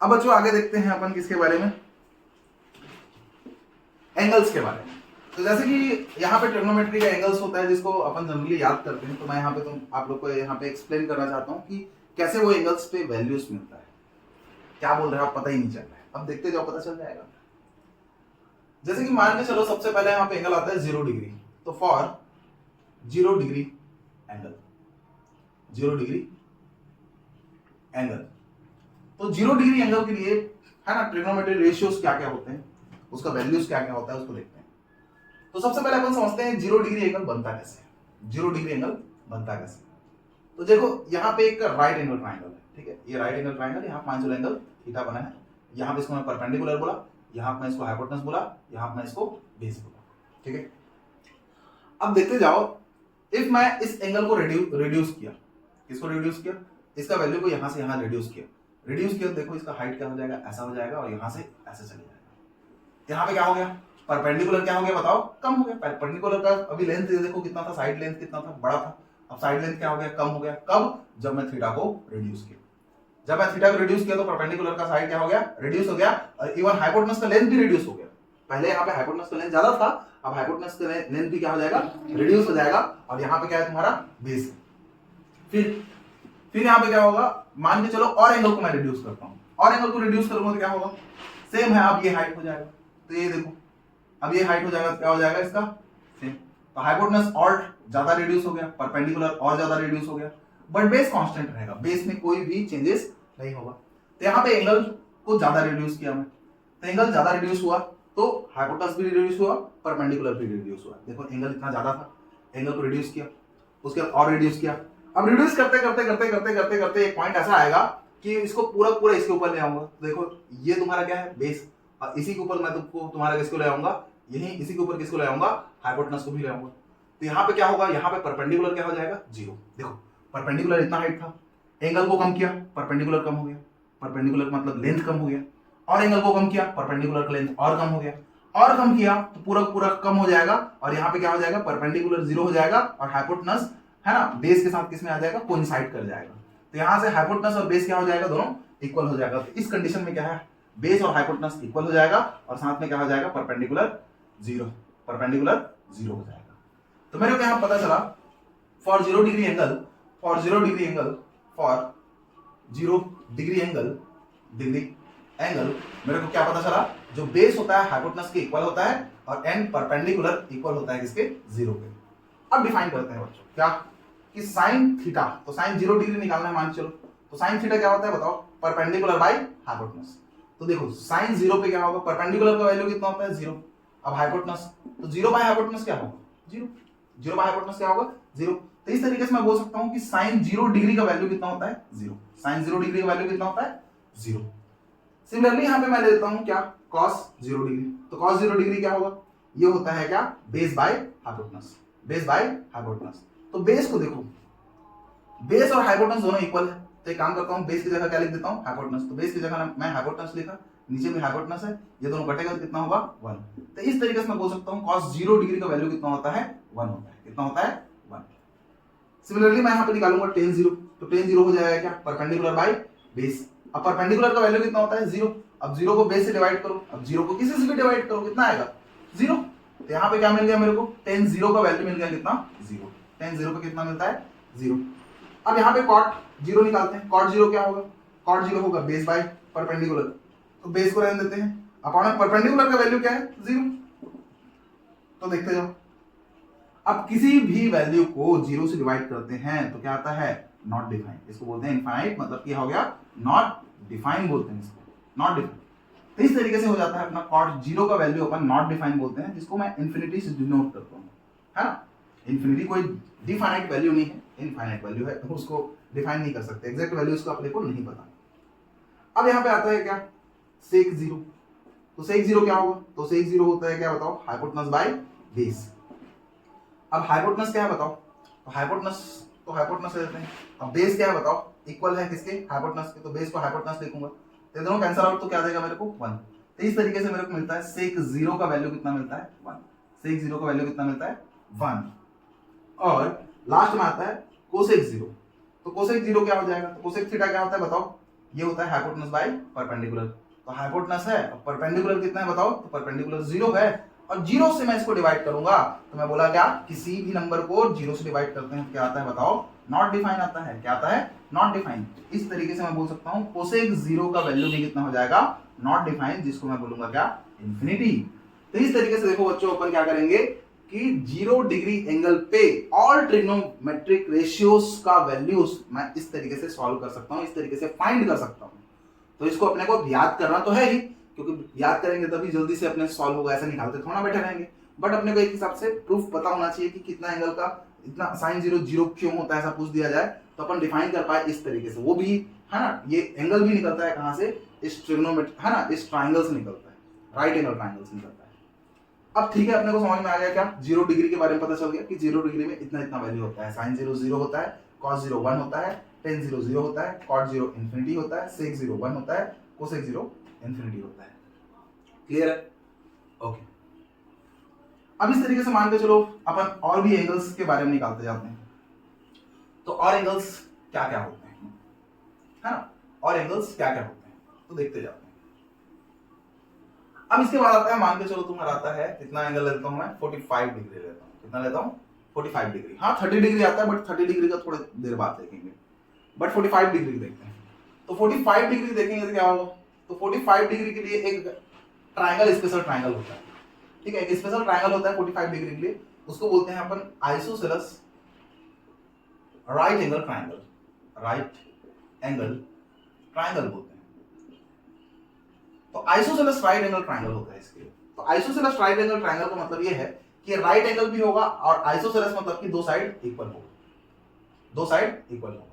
अब बच्चों आगे देखते हैं अपन किसके बारे में, एंगल्स के बारे में। तो जैसे कि यहाँ पे ट्रिग्नोमेट्री का एंगल्स होता है जिसको अपन जनरली याद करते हैं, तो मैं यहाँ पे आप लोग को यहाँ पे एक्सप्लेन करना चाहता हूँ कि कैसे वो एंगल्स पे वैल्यूज मिलता है। क्या बोल रहे हो आप पता ही नहीं चल रहा है, अब देखते जाओ पता चल जाएगा। जैसे कि मान के चलो सबसे पहले यहाँ पे एंगल आता है 0 डिग्री, तो for 0 degree angle, 0 degree angle, तो 0 डिग्री एंगल के लिए है ना ट्रिग्नोमेट्री रेशियोज क्या क्या होते हैं, उसका वैल्यूज क्या क्या होता है उसको देखते हैं। तो सबसे पहले अपन समझते हैं 0 डिग्री एंगल बनता कैसे, 0 डिग्री एंगल बनता कैसे। तो देखो यहाँ पे एक राइट एंगल ट्राइंगल है, ठीक है, ये राइट एंगल ट्राइंगल, यहाँ 5 एंगल थीटा बना है, यहाँ पे इसको मैं परपेंडिकुलर बोला, यहाँ पे मैं इसको हाइपोटेनस बोला, यहाँ पे मैं इसको बेस बोला, ठीक है। अब देखते जाओ, इफ मैं इस एंगल को रिड्यूस किया, किसको रिड्यूस किया, इसका वैल्यू को यहाँ से यहाँ रिड्यूस किया, देखो इसका हाइट क्या हो जाएगा, ऐसा हो जाएगा और यहाँ से ऐसे चले जाएगा। यहाँ पे क्या हो गया, परपेंडिकुलर क्या हो गया बताओ, कम हो गया। परपेंडिकुलर का अभी लेंथ देखो कितना था, साइड लेंथ कितना था, बड़ा था, अब साइड लेंथ क्या हो गया, कम हो गया। कब, जब मैं थीटा को रिड्यूस किया, जब मैं थीटा को रिड्यूस किया तो परपेंडिकुलर का साइड क्या हो गया, रिड्यूस हो गया, और इवन हाइपोटेनस का लेंथ भी रिड्यूस हो गया। पहले यहाँ पे हाइपोटेनस का लेंथ ज्यादा था, अब हाइपोटेनस का लेंथ भी क्या हो जाएगा, रिड्यूस हो जाएगा, और यहाँ पे क्या है तुम्हारा बेस। फिर यहाँ पे क्या होगा, मान के चलो और एंगल को मैं रिड्यूस करता हूँ, और एंगल को रिड्यूस करूंगा तो क्या होगा, सेम है, अब ये हाइट हो जाएगा, तो ये देखो अब ये हाइट हो जाएगा, क्या हो जाएगा इसका सेम। तो हाइपोटेनस और ज्यादा रिड्यूस हो गया, परपेंडिकुलर और ज्यादा रिड्यूस हो गया, बट बेस कांस्टेंट रहेगा, बेस में कोई भी चेंजेस नहीं होगा। तो यहाँ पे एंगल को ज्यादा रिड्यूस किया मैं, तो एंगल ज्यादा रिड्यूस हुआ तो हाइपोटेनस भी रिड्यूस हुआ, परपेंडिकुलर भी रिड्यूस हुआ। देखो एंगल इतना ज्यादा था, एंगल को रिड्यूस किया, उसके बाद और रिड्यूस किया, अब रिड्यूस करते करते करते करते करते करते एक पॉइंट ऐसा आएगा कि इसको पूरा पूरा इसके ऊपर ले आऊंगा। देखो ये तुम्हारा क्या है, बेस, और इसी के ऊपर मैं तुमको तुम्हारा किसको ले आऊंगा, यही इसी के ऊपर किसको ले आऊंगा, हाइपोटेनस को भी ले आऊंगा। तो यहाँ पे क्या होगा, यहाँ पे परपेंडिकुलर क्या हो जाएगा, 0। देखो परपेंडिकुलर इतना हाइट था, एंगल को कम किया, परपेंडिकुलर कम हो गया, परपेंडिकुलर मतलब लेंथ कम हो गया, और एंगल को कम किया, परपेंडिकुलर का लेंथ और कम हो गया, और कम किया तो पूरा पूरा कम हो जाएगा, और यहाँ पे क्या हो जाएगा, परपेंडिकुलर 0 हो जाएगा, और हाइपोटेनस है ना बेस के साथ किस में आ जाएगा, कोइंसाइड कर जाएगा। तो यहाँ से हाइपोटेनस और बेस क्या हो जाएगा, दोनों इक्वल हो जाएगा। तो इस कंडीशन में क्या है, बेस और हाइपोटेनस इक्वल हो जाएगा, और साथ में क्या हो जाएगा, परपेंडिकुलर 0 हो जाएगा। तो मेरे को यहाँ पता चला for 0 degree angle, for 0 degree angle, for 0 degree angle मेरे को क्या पता चला, जो बेस होता है हाइपोटेनस के इक्वल होता है, और एंड परपेंडिकुलर इक्वल होता है किसके, 0 के। अब डिफाइन करते हैं बच्चों क्या, कि साइन थीटा, तो साइन 0 डिग्री निकालना है मान चलो, तो साइन थीटा क्या होता है बताओ, परपेंडिकुलर बाय हाइपोटेनस। तो देखो साइन 0 पे क्या होगा, परपेंडिकुलर का वैल्यू कितना होता है, 0, अब हाइपोटेनस, तो 0 बाय हाइपोटेनस क्या होगा, 0 बाय हाइपोटेनस क्या होगा, 0। तो इस तरीके से मैं बोल सकता हूं कि साइन 0 डिग्री का वैल्यू कितना होता है, 0, साइन 0 डिग्री का वैल्यू कितना होता है, 0। सिमिलरली यहां पे मैं ले लेता हूं क्या, cos 0 डिग्री, तो cos 0 डिग्री क्या होगा, ये होता है क्या, base by hypotenuse, base by hypotenuse. तो बेस को देखो, बेस और हाइपोटेनस दोनों इक्वल है, तो एक काम करता हूं, बेस की जगह क्या लिख देता हूं, हाइपोटेनस। तो बेस की जगह मैं हाइपोटेनस लिखा, नीचे भी हाइपोटेनस है, ये दोनों कटेगा तो कितना होगा, 1। तो इस तरीके से मैं बोल सकता हूं cos 0 डिग्री का वैल्यू कितना होता है, 1 होता है, कितना होता है, 1। सिमिलरली मैं यहां पे निकालूंगा tan 0, तो tan 0 हो जाएगा क्या, परपेंडिकुलर बाय बेस। अब परपेंडिकुलर का वैल्यू कितना होता है, 0। अब 0 को बेस से डिवाइड करो, अब 0 को किसी से भी डिवाइड करो, कितना आएगा, 0। तो यहाँ पे क्या मिल गया मेरे को, tan 0 का वैल्यू मिल गया कितना, 0। tan 0 पे कितना मिलता है, 0। अब यहाँ पे cot 0 निकालते हैं, cot 0 क्या होगा, cot 0 होगा बेस बाय परपेंडिकुलर, तो बेस को रहने देते हैं, अपॉन परपेंडिकुलर का वैल्यू क्या है, 0। तो देखते जाओ, अब किसी भी वैल्यू को 0 से डिवाइड करते हैं तो क्या आता है, नॉट डिफाइन, इसको बोलते हैं इनफाइनाइट, मतलब क्या हो गया, नॉट डिफाइन बोलते हैं इसको, नॉट डिफाइन। तो इस तरीके से हो जाता है अपना cot 0 का वैल्यू अपन नॉट डिफाइन बोलते हैं, जिसको मैं इन्फिनिटी से डिनोट करता हूँ, है ना। इन्फिनिटी कोई डिफाइनाइट वैल्यू नहीं है, इनफाइनाइट वैल्यू है, तो उसको डिफाइन नहीं कर सकते, एग्जैक्ट वैल्यू उसको अपने को नहीं पता। अब यहाँ पे आता है क्या, sec 0, तो sec 0 क्या होगा, तो sec 0 होता है क्या बताओ, हाइपोटेनस बाय बेस। अब हाइपोटेनस क्या है बताओ, तो हाइपोटेनस ले लेते हैं। अब बेस क्या है बताओ, इक्वल है किसके, हाइपोटेनस के, तो बेस को हाइपोटेनस लिखूंगा, तो दोनों कैंसिल आउट, तो क्या देगा मेरे को, 1। तो इस तरीके से मेरे को मिलता है sec 0 का वैल्यू कितना मिलता है, 1। sec 0 का वैल्यू कितना मिलता है, 1। और लास्ट में आता है cosec 0, तो cosec 0 क्या हो जाएगा, तो cosec थीटा क्या होता है बताओ, ये होता है हाइपोटेनस बाय परपेंडिकुलर। तो हाइपोटेनस है, परपेंडिकुलर कितना है बताओ, तो परपेंडिकुलर 0 है, और 0 से मैं इसको डिवाइड करूंगा तो मैं बोला क्या, किसी भी नंबर को 0 से डिवाइड करते हैं क्या आता है बताओ, नॉट डिफाइन आता है। क्या आता है, नॉट डिफाइन। इस तरीके से मैं बोल सकता हूं कोसेक 0 का वैल्यू भी कितना हो जाएगा, नॉट डिफाइन, जिसको मैं बोलूंगा क्या, इंफिनिटी। तो इस तरीके से देखो बच्चों, अपन क्या करेंगे कि 0 डिग्री एंगल पे ऑल ट्रिग्नोमेट्रिक रेशियोज का वैल्यूज मैं इस तरीके से सॉल्व कर सकता हूं, इस तरीके से फाइंड कर सकता हूं। तो इसको अपने को याद करना तो है ही, क्योंकि याद करेंगे तभी जल्दी से अपने सॉल्व होगा, ऐसा निकालते थोड़ा बैठे रहेंगे। बट अपने को एक हिसाब से प्रूफ पता होना चाहिए कि कितना एंगल का इतना साइन 0 0 क्यों होता है, ऐसा पूछ दिया जाए तो अपन डिफाइन कर पाए इस तरीके से। वो भी है ना, ये एंगल भी निकलता है कहां से, इस ट्रिग्नोमेट्री है ना, इस ट्राइंगल से निकलता है, राइट एंगल ट्राइंगल से निकलता है। अब ठीक है, अपने को समझ में आ गया क्या, 0 डिग्री के बारे में पता चल गया कि 0 डिग्री में इतना इतना वैल्यू होता है। साइन 0 0 होता है, cos 0 1 होता है, tan 0 0 होता है, cot 0 इंफिनिटी होता है, sec 0 1 होता है, cosec 0 इंफिनिटी होता है। क्लियर है? ओके। अब इस तरीके से मान के चलो अपन और भी एंगल्स के बारे में निकालते जाते हैं। तो और एंगल्स क्या क्या होते हैं, है ना, और एंगल्स क्या क्या होते हैं तो देखते जाते हैं। अब इसके बाद आता है, मान के चलो तुम्हारा आता है कितना एंगल लेता हूं मैं, 45 डिग्री लेता हूं। कितना लेता हूं, 45 डिग्री। हाँ 30 डिग्री आता है, बट 30 डिग्री का थोड़ी देर बाद देखेंगे, बट 45 डिग्री देखते हैं। तो 45 डिग्री देखेंगे तो क्या होगा, तो 45 डिग्री के लिए एक ट्राइंगल, स्पेशल ट्राइंगल होता है। ठीक है, एक स्पेशल ट्राइंगल होता है 45 डिग्री के लिए, उसको बोलते हैं अपन isosceles right angle triangle. Right angle triangle बोलते हैं। तो आइसोसेलेस राइट एंगल ट्राइंगल होता है इसके लिए। तो आइसोसेलेस राइट एंगल ट्राइंगल का मतलब ये है कि राइट एंगल भी होगा, और आइसोसेलेस मतलब कि दो साइड इक्वल होगा, दो साइड इक्वल होगा।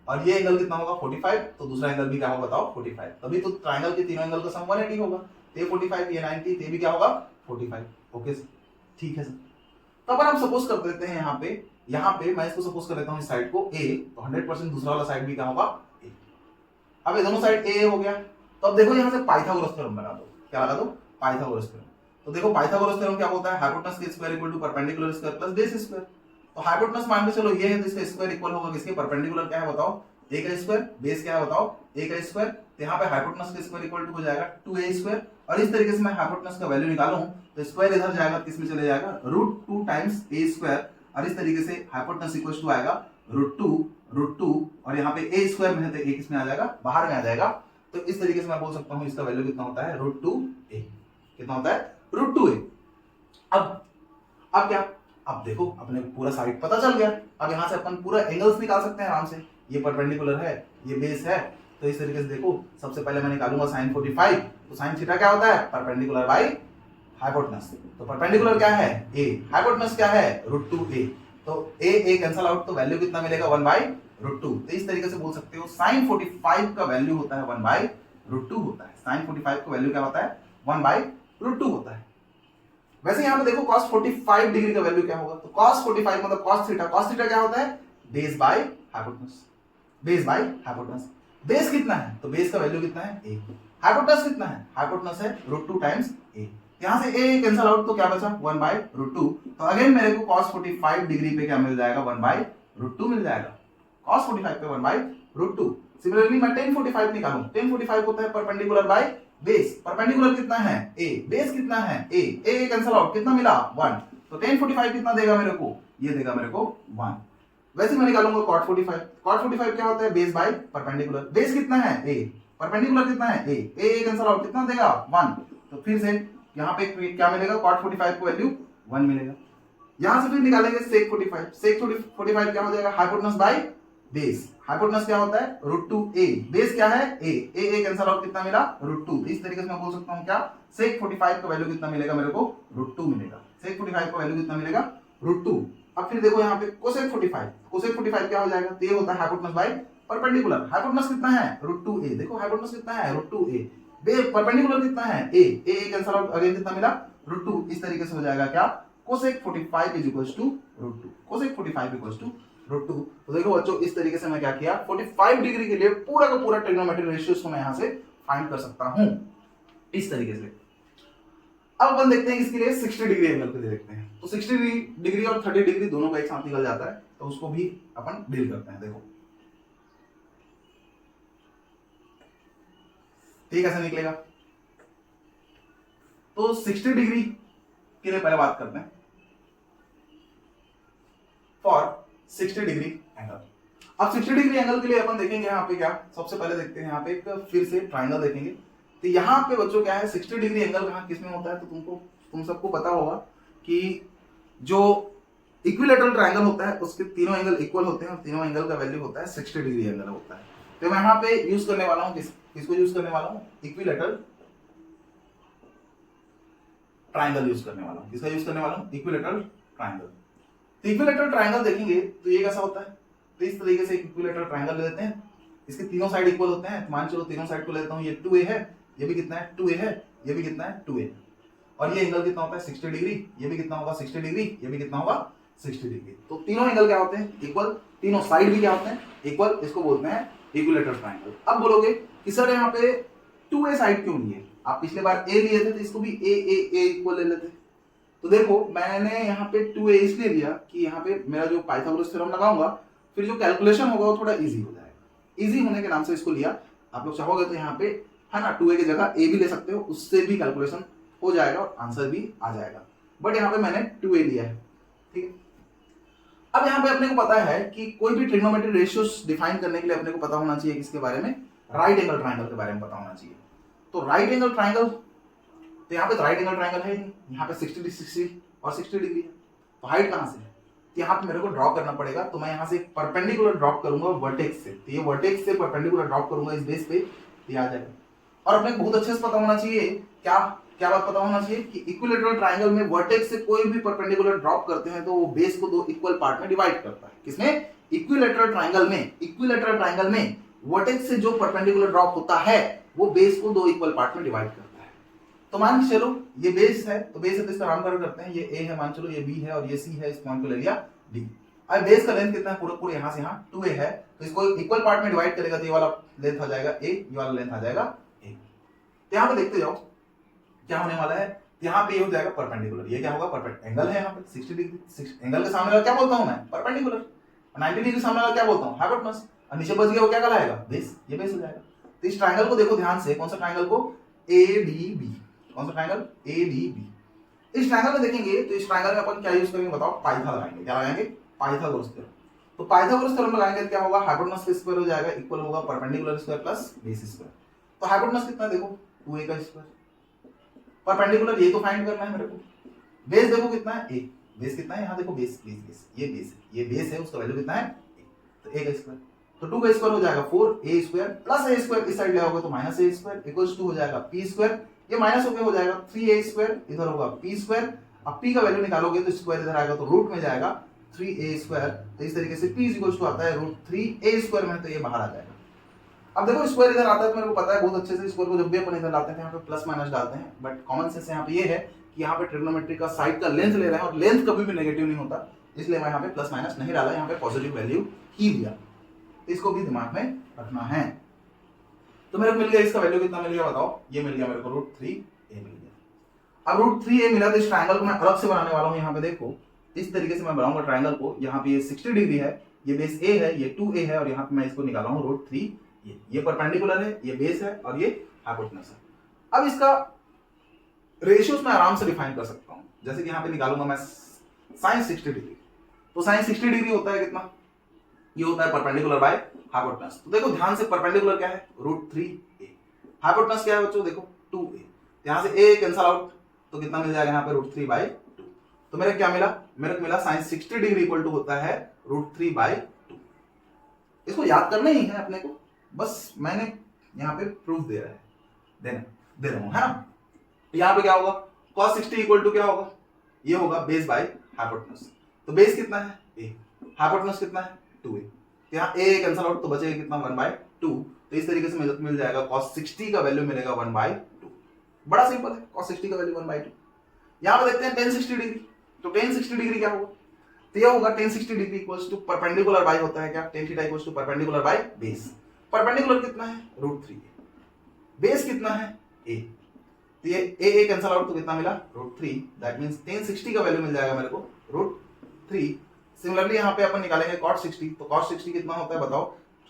और ये एंगल कितना होगा 45, तो दूसरा एंगल भी क्या होगा बताओ 45। तभी तो ट्राइंगल के तीनों एंगल का सम 180 होगा। ये 45, ये 90, ये भी क्या होगा 45। ओके सर, ठीक है सर। तो अपन हम सपोज कर देते हैं यहाँ पे मैं इसको सपोज कर लेता हूँ इस साइड को A, तो 100% दूसरा वाला साइड भी क्या होगा A। अब ये दोनों साइड A हो गया। तो अब देखो यहाँ से पाइथागोरस थ्योरम लगा दो। क्या लगा दो, पाइथागोरस थ्योरम। तो देखो पाइथागोरस थ्योरम क्या होता है, हाइपोटेनस के square equal to perpendicular square plus base square. तो हाइपोटेनस मान के चलो ये है, तो इसका स्क्वायर इक्वल होगा किसके, परपेंडिकुलर क्या है बताओ, a का स्क्वायर, बेस क्या है बताओ a का स्क्वायर। तो यहाँ पे हाइपोटेनस का स्क्वायर इक्वल टू हो जाएगा 2a स्क्वायर। और इस तरीके से मैं हाइपोटेनस का वैल्यू निकालूं तो स्क्वायर इधर जाएगा, किस में चले जाएगा, √2 टाइम्स a स्क्वायर। और इस तरीके से हाइपोटेनस इक्वल टू आएगा √2 और यहाँ पे a स्क्वायर में है तो a किस में आ जाएगा, बाहर में आ जाएगा। तो इस तरीके से मैं बोल सकता हूँ इसका वैल्यू कितना होता है, √2a। कितना होता है, √2a। अब क्या, अब देखो अपने पूरा साइड पता चल गया। अब यहाँ से अपन पूरा एंगल्स निकाल सकते हैं आराम से। ये परपेंडिकुलर है, ये बेस है, तो इस तरीके से देखो सबसे पहले मैं निकालूंगा sin 45। तो sin थीटा क्या होता है, परपेंडिकुलर बाई हाइपोटेनस। तो परपेंडिकुलर क्या है a, हाइपोटेनस क्या है √2a। तो a कैंसल आउट, तो वैल्यू कितना मिलेगा 1/√2। तो इस तरीके से बोल सकते हो sin 45 का वैल्यू होता है 1/√2 होता है। sin 45 का वैल्यू क्या होता है, 1/√2 होता है। वैसे यहाँ पे देखो cos 45 डिग्री का वैल्यू क्या होगा, तो cos 45 मतलब cos थीटा। cos थीटा क्या होता है, base by hypotenuse. Base by hypotenuse. Base कितना है, तो बेस का वैल्यू कितना है a। हाइपोटेनस कितना है, हाइपोटेनस है √2 टाइम्स a। यहाँ से a कैंसल आउट, तो क्या बचा 1/√2। तो अगेन मेरे को cos 45 डिग्री पे क्या मिल जाएगा, 1/√2 मिल जाएगा। cos 45 पे 1/√2। सिमिलरली मैं tan 45 निकालूं, tan 45 होता है परपेंडिकुलर बाय बेस। परपेंडिकुलर कितना है a, बेस कितना है a कैंसल आउट, कितना मिला 1। तो tan 45 कितना देगा मेरे को, ये देगा मेरे को 1। वैसे मैं निकालूंगा cot 45। cot 45 क्या होता है, बेस बाय परपेंडिकुलर। बेस कितना है a, परपेंडिकुलर कितना है a कैंसल आउट कितना देगा 1। तो फिर से यहाँ पे क्या मिलेगा, cot 45 को वैल्यू 1 मिलेगा। यहां से फिर निकालेंगे sec 45। sec 45 क्या हो जाएगा, हाइपोटेनस बाय बेस। हाइपोटेनस क्या होता है √2a, बेस क्या है a कैंसल आउट कितना मिला √2। इस तरीके से मैं बोल सकता हूं क्या, sec 45 का वैल्यू कितना मिलेगा मेरे को, √2 मिलेगा। sec 45 का वैल्यू कितना मिलेगा, √2। अब फिर देखो यहाँ पे cosec 45। cosec 45 क्या हो जाएगा, तो ये होता है हाइपोटेनस बाय परपेंडिकुलर। हाइपोटेनस कितना है √2a, देखो हाइपोटेनस कितना है √2a, परपेंडिकुलर कितना है a कैंसल आउट अगेन कितना मिला √2। इस तरीके से हो जाएगा क्या, cosec 45 is equal to √2। cosec 45 equal to √2। तो देखो बच्चों इस तरीके से मैं क्या किया, 45 डिग्री के लिए पूरा का पूरा ट्रिग्नोमेट्रिक रेशियोज को मैं यहां से फाइंड कर सकता हूं इस तरीके से। अब अपन देखते हैं इसके लिए 60 डिग्री एंगल के लिए देखते हैं। तो 60 डिग्री और 30 डिग्री दोनों का एक साथ निकल जाता है, तो उसको भी अपन डील करते हैं। देखो ठीक है, कैसे निकलेगा? तो 60 डिग्री के लिए पहले बात करते हैं फॉर 60 डिग्री एंगल। अब 60 डिग्री एंगल के लिए अपन देखेंगे यहाँ पे क्या, सबसे पहले देखते हैं यहाँ पे एक फिर से ट्राइंगल देखेंगे। तो यहाँ पे बच्चों क्या है, 60 डिग्री एंगल कहाँ किस में होता है, तो तुम सबको पता होगा कि जो इक्विलेटरल ट्राइंगल होता है उसके तीनों एंगल इक्वल होते हैं और तीनों एंगल का वैल्यू होता है 60 डिग्री एंगल होता है। तो मैं यहाँ पे यूज करने वाला हूँ किसको यूज करने वाला हूँ, इक्विलेटरल ट्राइंगल यूज करने वाला हूँ। किसका यूज करने वाला हूँ, इक्विलेटरल ट्राइंगल। तो इक्विलेटरल ट्राइंगल देखेंगे तो ये कैसा होता है, तो इस तरीके से इक्विलेटरल ट्राइंगल ले लेते हैं, इसके तीनों साइड इक्वल होते हैं। मान चलो तीनों साइड को लेता हूँ, ये 2a है, ये भी कितना है 2a है, ये भी कितना है 2a, और ये एंगल कितना होता है 60 डिग्री, ये भी कितना होगा 60 डिग्री, ये भी कितना होगा 60 डिग्री। तो तीनों एंगल क्या होते हैं, इक्वल, तीनों साइड भी क्या होते हैं इक्वल, इसको बोलते हैं इक्विलेटरल ट्राइंगल। अब बोलोगे कि सर यहाँ पे 2a साइड क्यों नहीं है, आप पिछले बार a लिए थे तो इसको भी a इक्वल ले लेते। तो देखो मैंने यहाँ पे 2a इसलिए लिया कि यहाँ पे मेरा जो पाइथागोरस थ्योरम लगाऊंगा फिर जो कैलकुलेशन होगा वो थोड़ा इजी हो जाएगा, इजी होने के नाम से इसको लिया। आप लोग चाहोगे तो यहाँ पे है ना 2a की जगह a भी ले सकते हो, उससे भी कैलकुलेशन हो जाएगा और आंसर भी आ जाएगा, बट यहाँ पे मैंने 2a लिया है। ठीक है, अब यहाँ पे अपने को पता है कि कोई भी ट्रिग्नोमेट्रिक रेशियोस डिफाइन करने के लिए अपने को पता होना चाहिए किसके बारे में, राइट एंगल ट्राइंगल के बारे में पता होना चाहिए। तो राइट एंगल ट्राइंगल, तो यहाँ पे तो राइट एंगल ट्राइंगल है नहीं, यहाँ पे 60 और 60 डिग्री है, तो हाइट कहाँ से है, तो यहाँ पे मेरे को ड्रॉ करना पड़ेगा। तो मैं यहाँ से परपेंडिकुलर ड्रॉप करूंगा वर्टेक्स से, तो ये वर्टेक्स से परपेंडिकुलर ड्रॉप करूंगा इस बेस पे, ये आ जाएगा। और अपने को बहुत अच्छे से पता होना चाहिए क्या क्या बात पता होना चाहिए कि इक्विलेटरल ट्राइंगल में वर्टेक्स से कोई भी परपेंडिकुलर ड्रॉप करते हैं तो वो बेस को दो इक्वल पार्ट में डिवाइड करता है। किसमें, इक्विलेटरल ट्राइंगल में। इक्विलेटरल ट्राइंगल में वर्टेक्स से जो परपेंडिकुलर ड्रॉप होता है वो बेस को दो इक्वल पार्ट में डिवाइड करता है। तो मान के चलो ये बेस है, तो बेस है तो इसका नामकरण करते हैं, ये ए है, मान चलो ये बी है और ये सी है, इस पॉइंट को ले लिया डी। अब बेस का लेंथ कितना है, पूरा पूरा यहाँ से यहाँ 2a है, तो इसको इक्वल पार्ट में डिवाइड करेगा तो ये वाला लेंथ आ जाएगा a, ये वाला लेंथ आ जाएगा a। तो यहाँ पे देखते जाओ क्या होने वाला है, यहाँ पे ये हो जाएगा परपेंडिकुलर, ये क्या होगा परपेंडिकुलर, एंगल है यहाँ पे 60 डिग्री, एंगल के सामने वाला क्या बोलता हूँ मैं, परपेंडिकुलर। 90 डिग्री सामने वाला क्या बोलता हूँ, हाइपोटेनस, और नीचे बच गया वो क्या कहलाएगा, बेस, ये बेस हो जाएगा। तो इस ट्राइंगल को देखो ध्यान से, कौन सा ट्राइंगल को, ADB, कौन सा ट्राइंगल, ADB। इस ट्राइंगल में देखेंगे तो इस ट्राइंगल में अपन क्या यूज करेंगे बताओ, पाइथा लगाएंगे, क्या लगाएंगे, पाइथागोरस थ्योरम। तो पाइथागोरस थ्योरम लगाएंगे क्या होगा, हाइपोटेनस का स्क्वायर हो जाएगा इक्वल होगा perpendicular square plus base square. तो हाइपोटेनस कितना है देखो 2a का स्क्वायर, परपेंडिकुलर ये तो फाइंड करना है मेरे को, बेस देखो कितना है a, बेस कितना है यहाँ देखो बेस बेस बेस, ये बेस है, ये बेस है, उसका वैल्यू कितना है a, तो a का स्क्वायर, तो 2 का स्क्वायर हो जाएगा 4a square plus a square, इस साइड ले आओगे तो minus a square equals to हो जाएगा p स्क्वायर, ये माइनस होके हो जाएगा 3a स्क्वायर, इधर होगा p स्क्वायर। अब p का वैल्यू निकालोगे तो स्क्वायर इधर आएगा तो रूट में जाएगा 3a स्क्वायर, तो इस तरीके से p इक्वल्स टू आता है √3a स्क्वायर में, तो ये बाहर आ जाएगा। अब देखो स्क्वायर इधर आता है तो मेरे को पता है बहुत अच्छे से, स्क्वायर को जब भी अपन इधर लाते हैं यहाँ पे प्लस माइनस डालते हैं, बट कॉमन सेंस यहाँ पे ये है कि यहाँ पे ट्रिग्नोमेट्री का साइड का लेंथ ले रहे हैं और लेंथ कभी भी नेगेटिव नहीं होता, इसलिए मैं यहाँ पे प्लस माइनस नहीं डाला, यहाँ पे पॉजिटिव वैल्यू ही दिया, इसको भी दिमाग में रखना है। तो मेरे को मिल गया, इसका वैल्यू कितना मिल गया बताओ, ये मिल गया मेरे को √3a मिल गया। अब √3a मिला तो इस ट्राइंगल को मैं अलग से बनाने वाला हूँ, यहाँ पे देखो इस तरीके से मैं बनाऊंगा ट्राइंगल को, यहाँ पे ये 60 डिग्री है, ये बेस a है, ये 2a है, और यहाँ पे मैं इसको निकाला हूँ √3, ये परपेंडिकुलर है, ये बेस है और ये हाइपोटेनस है। अब इसका रेशियोस मैं आराम से डिफाइन कर सकता हूँ, जैसे कि यहाँ पे निकालूंगा मैं sin 60 डिग्री, तो sin 60 डिग्री होता है कितना, ये होता है परपेंडिकुलर बाय हाइपोटेनस। तो देखो ध्यान से, परपेंडिकुलर क्या है √3a, हाइपोटेनस क्या है बच्चों देखो 2a, यहाँ से a कैंसल आउट तो कितना मिल जाएगा यहाँ पे √3/2। तो मेरे क्या मिला, मेरे को मिला sin 60 डिग्री इक्वल टू होता है √3/2। इसको याद करना ही है अपने को, बस मैंने यहाँ पे प्रूफ दे रहा हूँ है ना। यहाँ पे क्या होगा, cos 60 इक्वल टू क्या होगा, ये होगा बेस बाय हाइपोटेनस। तो बेस कितना है a, हाइपोटेनस कितना है 2a, यहाँ a कैंसल आउट तो बचेगा कितना 1/2। तो इस तरीके से मिल जाएगा cos 60 का वैल्यू मिलेगा 1/2। बड़ा सिंपल है, cos 60 का वैल्यू 1/2। यहाँ पे देखते हैं tan 60 डिग्री, तो tan 60 डिग्री क्या होगा, तो ये होगा tan 60 degree equals to perpendicular by होता है क्या, tan theta equals to perpendicular by base. Perpendicular कितना है √3, बेस कितना है a, तो ये a कैंसल आउट तो कितना मिला √3, दैट मींस tan 60 का वैल्यू मिल जाएगा मेरे को √3। सिमिलरली यहाँ पे अपन निकालेंगे cot 60, तो cot 60 कितना होता है बताओ,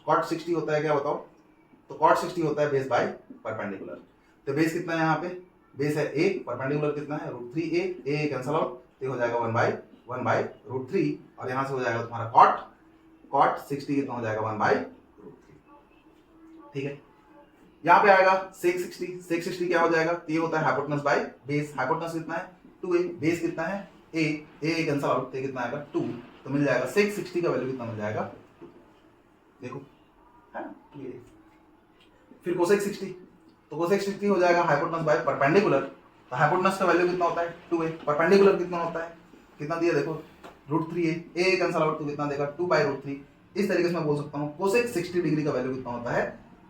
cot 60 होता है क्या बताओ, तो कॉट 60 होता है बेस बाय परपेंडिकुलर। तो बेस कितना है यहाँ पे, बेस है a, परपेंडिकुलर कितना है √3a, a कैंसिल आउट, तो हो जाएगा 1/√3 और यहाँ से हो जाएगा तुम्हारा कॉट 60 कितना हो जाएगा 1/√3। ठीक है, यहाँ पे आएगा sec 60 क्या हो जाएगा, ये होता है हाइपोटेनस बाय बेस, हाइपोटेनस कितना है 2a, बेस कितना है a कैंसिल आउट, तो कितना आएगा 2, तो मिल जाएगा sec 60 का वैल्यू कितना मिल जाएगा, देखो है ना ये। फिर cosec 60, तो cosec 60 हो जाएगा हाइपोटेनस बाय परपेंडिकुलर, तो हाइपोटेनस का वैल्यू कितना होता है 2a, परपेंडिकुलर कितना होता है, कितना दिया देखो √3a, a कैंसिल आउट तो कितना देगा 2/√3। इस तरीके से मैं बोल सकता हूँ cosec 60 डिग्री का वैल्यू कितना होता है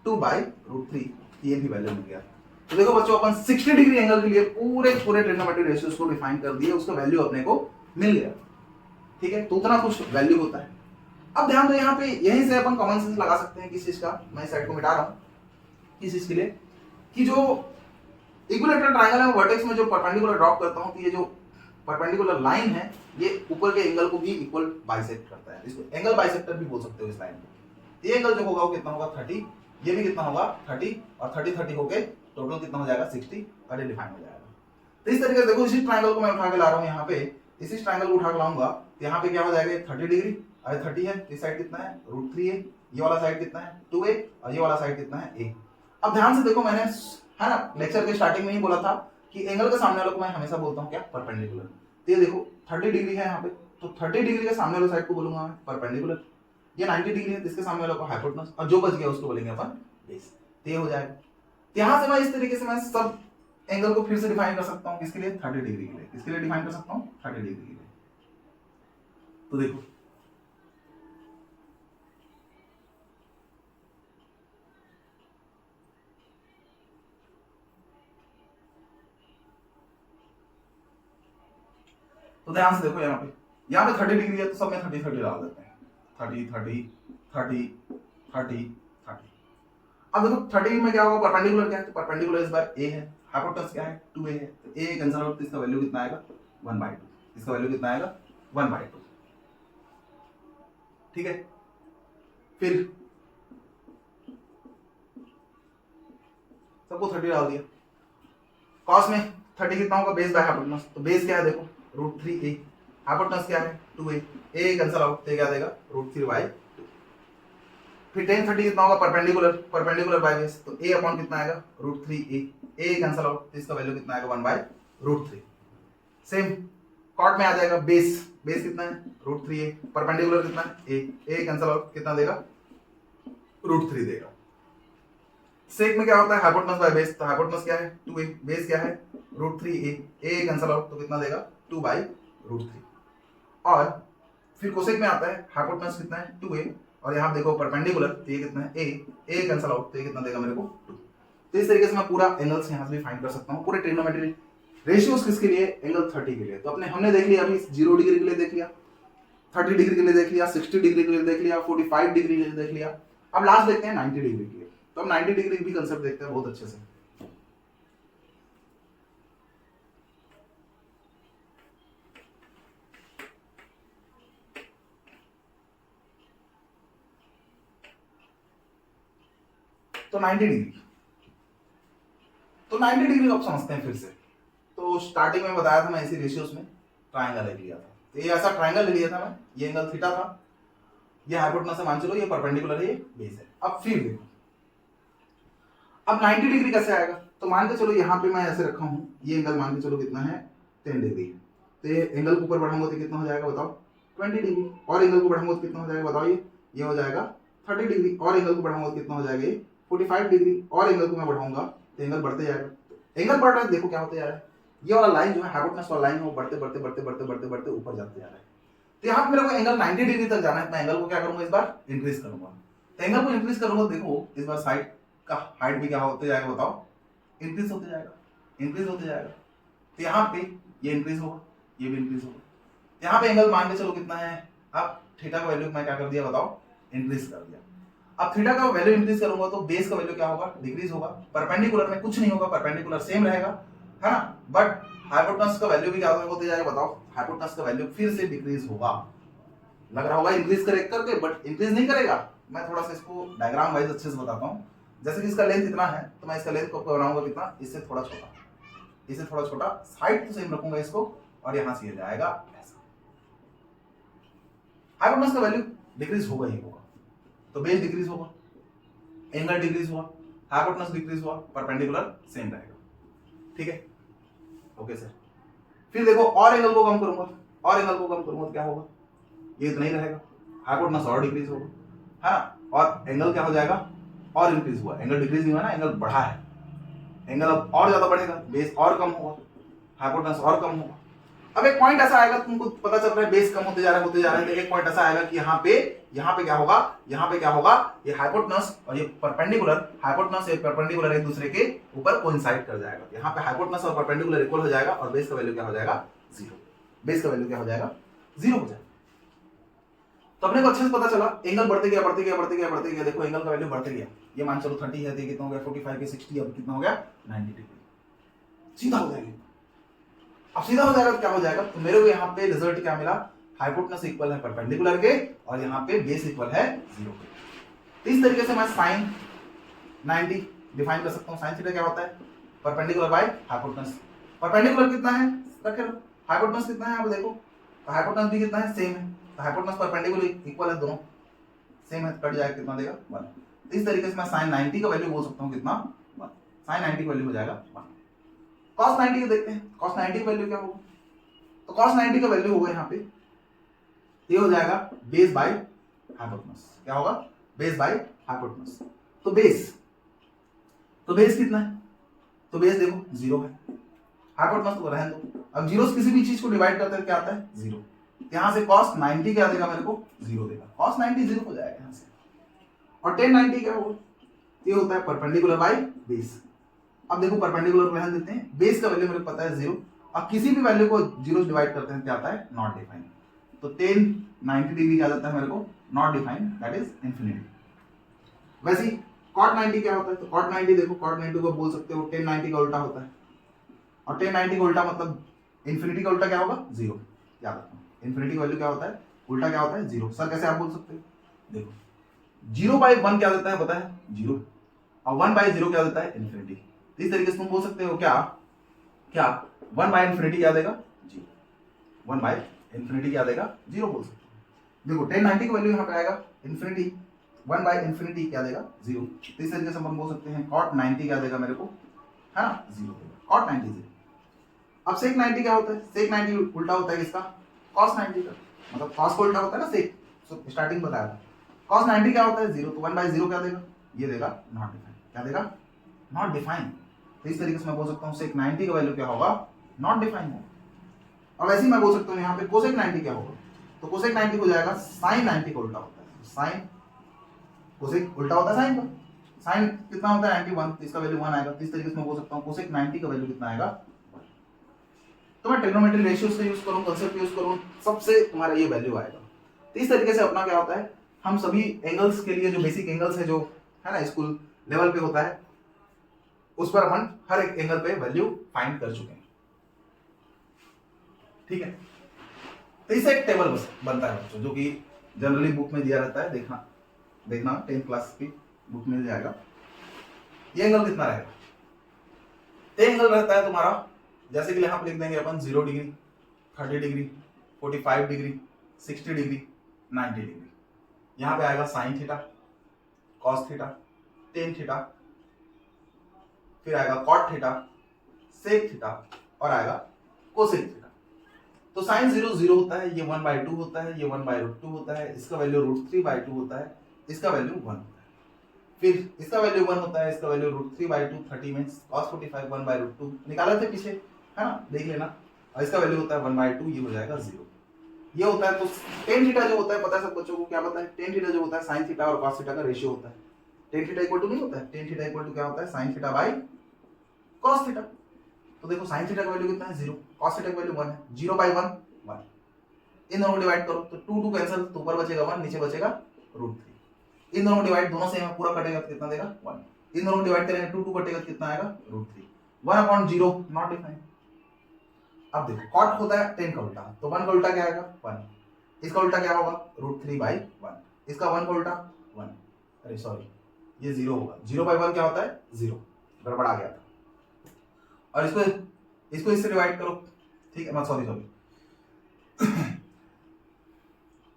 2/√3, ये भी वैल्यू मिल गया। तो देखो बच्चों अपन 60 डिग्री एंगल के लिए पूरे ट्रिग्नोमेट्रिक रेशियोज को डिफाइन कर दिए, उसका वैल्यू अपने को मिल गया। ठीक है, तो उतना कुछ वैल्यू होता है। अब ध्यान दो यहाँ पे यहीं से अपन कॉमन सेंस लगा सकते हैं किस चीज का, मैं इस साइड को मिटा रहा हूँ किस चीज के लिए, कि जो इक्विलैटरल ट्रायंगल है वर्टेक्स में जो परपेंडिकुलर ड्रॉप करता हूँ, कि ये जो परपेंडिकुलर लाइन है ये ऊपर के एंगल को भी इक्वल बाइसेक्ट करता है, इसको एंगल बाइसेक्टर भी बोल सकते हो इस लाइन को। ये एंगल जो होगा वो कितना होगा 30, ये भी कितना होगा 30 और 30 होके टोटल कितना हो जाएगा 60 और ये डिफाइन हो जाएगा। तो इस तरीके से देखो इसी ट्रायंगल को मैं उठा के ला रहा हूँ यहाँ पे, इसी ट्रायंगल को उठा के लाऊंगा तो यहाँ पे क्या हो जाएगा 30 डिग्री, अरे 30 है, इस साइड कितना है √3a, ये वाला साइड कितना है 2a और ये वाला साइड कितना है a। अब ध्यान से देखो मैंने है ना लेक्चर के स्टार्टिंग में ही बोला था कि एंगल के सामने वाले को मैं हमेशा बोलता हूँ क्या परपेंडिकुलर। तो ये देखो 30 डिग्री है यहाँ पे, तो 30 डिग्री के सामने वाले साइड को बोलूंगा मैं परपेंडिकुलर, ये 90 डिग्री है, इसके सामने वाले को हाइपोटेनस और जो बच गया उसको बोलेंगे अपन बेस। तो ये हो जाएगा, यहाँ से मैं इस तरीके से मैं सब एंगल को फिर से डिफाइन कर सकता हूँ किसके लिए 30 डिग्री के लिए, किसके लिए डिफाइन कर सकता हूँ 30 डिग्री के लिए। तो देखो तो ध्यान से देखो यहाँ पे 30 डिग्री है तो सब में 30 डाल देते हैं, 30 अब देखो 30 में क्या होगा परपेंडिकुलर क्या है, तो परपेंडिकुलर इस बार a है, हाइपोटेनस क्या है 2a है, तो a कैंसिल आउट, इसका वैल्यू कितना आएगा 1/2, इसका वैल्यू कितना आएगा 1/2। ठीक है, फिर सबको 30 डाल दिया, कॉस में 30 कितना होगा बेस बाय हाइपोटेनस, तो बेस क्या है देखो √3a, हाइपोटेनस क्या है 2a, a कैंसिल आउट तो क्या देगा √3/2। फिर tan 30 कितना होगा परपेंडिकुलर बाय बेस, तो a अपॉन कितना आएगा √3a, a कैंसिल आउट तो इसका वैल्यू कितना आएगा 1/√3। सेम कॉट में आ जाएगा बेस कितना है √3a, परपेंडिकुलर कितना है a कैंसिल आउट कितना देगा √3 देगा। सेक में क्या होता है हाइपोटेनस बाय बेस, तो हाइपोटेनस क्या है 2a, बेस क्या है √3a, a कैंसिल आउट तो कितना देगा 2/√3। और फिर कोसेक में आता है हाइपोटेनस कितना है 2a और यहाँ देखो परपेंडिकुलर तो ये कितना है a कैंसिल आउट तो ये कितना देगा मेरे को 2। तो इस तरीके से मैं पूरा एंगल्स यहाँ से भी फाइंड कर सकता हूँ, पूरे ट्रिग्नोमेट्रिक रेशियोज किसके लिए एंगल 30 के लिए। तो अपने हमने देख लिया अभी 0 डिग्री के लिए देख लिया, 30 डिग्री के लिए देख लिया, 60 डिग्री के लिए देख लिया, 45 डिग्री के लिए देख लिया, अब लास्ट देखते हैं 90 डिग्री के लिए। तो अब 90 डिग्री भी कंसेप्ट देखते हैं बहुत अच्छे से। तो 90 डिग्री अब समझते हैं फिर से। तो स्टार्टिंग में बताया था मैं इसी रेशियोस में ट्रायंगल ले लिया था, तो ये ऐसा ट्रायंगल ले लिया था मैं, ये एंगल थीटा था, ये हाइपोटेनस से मान चलो ये परपेंडिकुलर है, ये बेस है। अब फिर देखो अब 90 डिग्री कैसे आएगा, तो मान के चलो यहाँ पे मैं ऐसे रखा हूँ, ये एंगल मान के चलो कितना है 10 डिग्री, तो ये एंगल को ऊपर बढ़ाऊंगा तो कितना हो जाएगा बताओ 20 डिग्री, और एंगल को बढ़ाऊंगा तो कितना हो जाएगा बताओ, ये हो जाएगा 30 डिग्री, और एंगल को बढ़ाऊंगा तो कितना हो जाएगा ये 45 डिग्री, और एंगल को मैं बढ़ाऊंगा तो एंगल बढ़ते जाएगा। एंगल बढ़ रहा है, देखो क्या होते जा रहा है, ये वाला लाइन जो है हाइपोटेनस वाला लाइन है वो बढ़ते बढ़ते बढ़ते बढ़ते बढ़ते बढ़ते ऊपर जाते जा रहा है। तो यहाँ पे मेरे को एंगल 90 डिग्री तक जाना है, मैं एंगल को क्या करूंगा इस बार इंक्रीज करूंगा। तो एंगल को इंक्रीज करूंगा, देखो इस बार साइड का हाइट भी क्या होते जाएगा बताओ, इंक्रीज होते जाएगा, इंक्रीज होते जाएगा। तो यहाँ पे ये इंक्रीज होगा, ये भी इंक्रीज होगा। यहाँ पे एंगल मान के चलो कितना है, अब थीटा का वैल्यू मैं क्या कर दिया बताओ, इंक्रीज कर दिया। अब थीटा का वैल्यू इंक्रीज करूंगा तो बेस का वैल्यू क्या होगा, डिक्रीज होगा। परपेंडिकुलर में कुछ नहीं होगा, परपेंडिकुलर सेम रहेगा, है ना, बट हाइपोटेनस का वैल्यू भी क्या होते जाएगा बताओ, हाइपोटेनस का वैल्यू फिर से डिक्रीज होगा। लग रहा होगा इंक्रीज करके, बट इंक्रीज नहीं करेगा। मैं थोड़ा सा इसको डायग्राम वाइज अच्छे से बताता हूँ, जैसे कि इसका लेंथ इतना है तो मैं इसका लेंथ को बनाऊंगा कितना, इससे थोड़ा छोटा, इससे थोड़ा छोटा, हाइट तो सेम रखूंगा इसको, और यहां से ये जाएगा ऐसा। हाइपोटेनस का वैल्यू डिक्रीज होगा ही होगा, तो बेस डिक्रीज होगा, एंगल डिक्रीज हुआ, हाइपोटेनस डिक्रीज हुआ, परपेंडिकुलर सेम रहेगा। ठीक है, ओके सर। फिर देखो और एंगल को कम करूंगा, और एंगल को कम करूंगा तो क्या होगा, ये इतना ही रहेगा, हाइपोटेनस और डिक्रीज होगा, है ना, और एंगल क्या हो जाएगा, और इंक्रीज हुआ, एंगल डिक्रीज नहीं हुआ ना, एंगल बढ़ा है, एंगल अब और ज्यादा बढ़ेगा, बेस और कम होगा, हाइपोटेनस और कम होगा। अब एक पॉइंट ऐसा आएगा, तुमको पता चल रहा है बेस कम होते जा रहा है, होते जा रहा है, तो एक पॉइंट ऐसा आएगा कि यहाँ पे क्या होगा, यहाँ पे क्या होगा, ये हाइपोटेनस और ये परपेंडिकुलर, हाइपोटेनस और परपेंडिकुलर एक दूसरे के ऊपर कोइंसाइड कर जाएगा, यहाँ पे हाइपोटेनस और परपेंडिकुलर इक्वल हो जाएगा, और बेस का वैल्यू क्या हो जाएगा, जीरो। बेस का वैल्यू क्या हो जाएगा, जीरो हो जाएगा। तो अपने को अच्छे से पता चला, एंगल बढ़ते गया बढ़ते गया बढ़ते गया बढ़ते गया, देखो एंगल का वैल्यू बढ़ते गया, ये मान चलो 30 है, कितना हो गया 45 के 60, अब कितना हो गया 90 डिग्री, सीधा हो जाएगा। अब सीधा हो जाएगा तो क्या हो जाएगा, तो मेरे को यहाँ पे रिजल्ट क्या मिला, हाइपोटेनस इक्वल है परपेंडिकुलर के, और यहाँ पे बेस इक्वल है जीरो के। इस तरीके से मैं साइन 90 डिफाइन कर सकता हूँ। साइन थीटा क्या होता है, परपेंडिकुलर बाय हाइपोटेनस। परपेंडिकुलर कितना है रखे रहो, हाइपोटेनस कितना है, आप देखो तो हाइपोटेनस भी कितना है, सेम है, तो हाइपोटेनस परपेंडिकुलर इक्वल है, दोनों सेम है, कट जाएगा, कितना देगा 1। इस तरीके से मैं साइन 90 का वैल्यू बोल सकता हूँ कितना, 1। साइन 90 का वैल्यू हो जाएगा 1। cos 90 को देखते हैं, cos 90 का वैल्यू क्या होगा, तो cos 90 का वैल्यू होगा यहाँ पे, ये हो जाएगा बेस बाय हाइपोटेनस। क्या होगा, बेस बाय हाइपोटेनस। तो बेस कितना है, तो बेस देखो 0 है, हाइपोटेनस तो रहने दो। अब जीरो से किसी भी चीज को डिवाइड करते हैं क्या आता है, 0। यहां से cos 90 क्या देगा मेरे को, 0 देगा, cos 90 0 हो जाएगा यहां से। और tan 90 क्या होगा, ये होता है परपेंडिकुलर बाय बेस। अब देखो परपेंडिकुलर रहने देते हैं, बेस का वैल्यू मेरे को पता है 0, अब किसी भी वैल्यू को 0 से डिवाइड करते हैं क्या आता है, नॉट डिफाइंड। तो tan 90 डिग्री क्या जाता है मेरे को, not defined, that is infinity. वैसे ही cot 90 क्या होता है, तो cot 90 देखो, cot 90 को बोल सकते हो tan 90 का उल्टा होता है, और tan 90 का उल्टा मतलब इंफिनिटी का उल्टा क्या होगा, 0। याद रखना, इंफिनिटी का वैल्यू क्या होता है, उल्टा क्या होता है, 0। सर कैसे आप बोल सकते हो, देखो 0/1 क्या देता है पता है, 0, और 1/0 क्या देता है, इंफिनिटी। इस तरीके से तुम बोल सकते हो क्या 1/इंफिनिटी क्या देगा, 0, 1/इंफिनिटी क्या देगा, 0 बोल सकते हो। देखो tan 90 का वैल्यू यहाँ पे आएगा इंफिनिटी, 1/इंफिनिटी क्या देगा, 0। इस तरीके से हम बोल सकते हैं cot 90 क्या देगा मेरे को, है ना, 0 देगा, cot 90 0। अब sec 90 क्या होता है, sec 90 उल्टा होता है किसका, cos 90 का, मतलब cos को उल्टा होता है ना sec, तो स्टार्टिंग बताया था। cos 90 क्या होता है, 0, तो 1/0 क्या देगा, ये देगा नॉट डिफाइन, क्या देगा, नॉट डिफाइन। तो इस तरीके से मैं बोल सकता हूँ sec 90 का वैल्यू क्या होगा, नॉट डिफाइन होगा। और वैसे ही मैं बोल सकता हूँ यहाँ पे cosec 90 क्या होगा, तो cosec 90 हो जाएगा sin 90 का उल्टा होता है, sin cosec उल्टा होता है sin का, sin कितना होता है 91, तो इसका वैल्यू 1 आएगा। इस तरीके से मैं बोल सकता हूँ cosec 90 का वैल्यू कितना आएगा। तो मैं ट्रिग्नोमेट्री रेशियो से यूज करूं, कांसेप्ट यूज करूं, सबसे तुम्हारा ये वैल्यू आएगा। तो इस तरीके से अपना क्या होता है, हम सभी एंगल्स के लिए जो बेसिक एंगल्स है, जो है ना स्कूल लेवल पे होता है, उस पर अपन हर एक एंगल पे वैल्यू फाइंड कर चुके हैं। ठीक है, तो इससे एक टेबल बनता है बच्चों, जो कि जनरली बुक में दिया रहता है, देखना 10th क्लास की बुक मिल जाएगा। ये एंगल कितना रहेगा, ये एंगल रहता है तुम्हारा, जैसे कि यहाँ पे लिख देंगे अपन 0 degree, 30 degree, 45 degree, 60 degree, 90 degree. यहाँ पे आएगा sine theta, cos theta, tan theta, फिर आएगा कॉट थीटा, सेक थीटा, और आएगा कोसेक थीटा। तो साइन 0 0 होता है, ये 1/2 होता है, ये 1/√2 होता है, इसका वैल्यू √3/2 होता है, इसका वैल्यू 1 होता है, फिर इसका वैल्यू 1 होता है, इसका वैल्यू √3/2, 30 मींस cos 45 1/√2 निकाले थे पीछे, है ना, देख लेना। और इसका वैल्यू होता है 1/2, ये हो जाएगा 0। ये होता है, तो tan थीटा जो होता है, पता है सब बच्चों को क्या पता है, tan थीटा जो होता है साइन थीटा और cos थीटा का रेशियो होता है। tan थीटा इक्वल टू नहीं होता है, tan थीटा इक्वल टू क्या होता है, sin theta by cos theta. तो देखो sin थीटा का वैल्यू कितना है, 0, cos थीटा का वैल्यू 1 है, 0/1 1। इन दोनों को डिवाइड करो तो 2 2 कैंसिल, तो ऊपर बचेगा 1, नीचे बचेगा √3। इन दोनों को डिवाइड, दोनों सेम है, पूरा कटेगा तो कितना देगा 1। इन दोनों को डिवाइड करेंगे 2 2 कटेगा तो कितना आएगा √3। 1/0 नॉट डिफाइंड। अब देखो कॉट होता है 10 का उल्टा, तो 1 का उल्टा क्या आएगा 1, इसका उल्टा क्या होगा √3/1, इसका 1 का उल्टा 1, अरे सॉरी ये 0 होगा, 0/1 क्या होता है 0, गड़बड़ आ गया था। और इसको इससे डिवाइड करो, ठीक है, सॉरी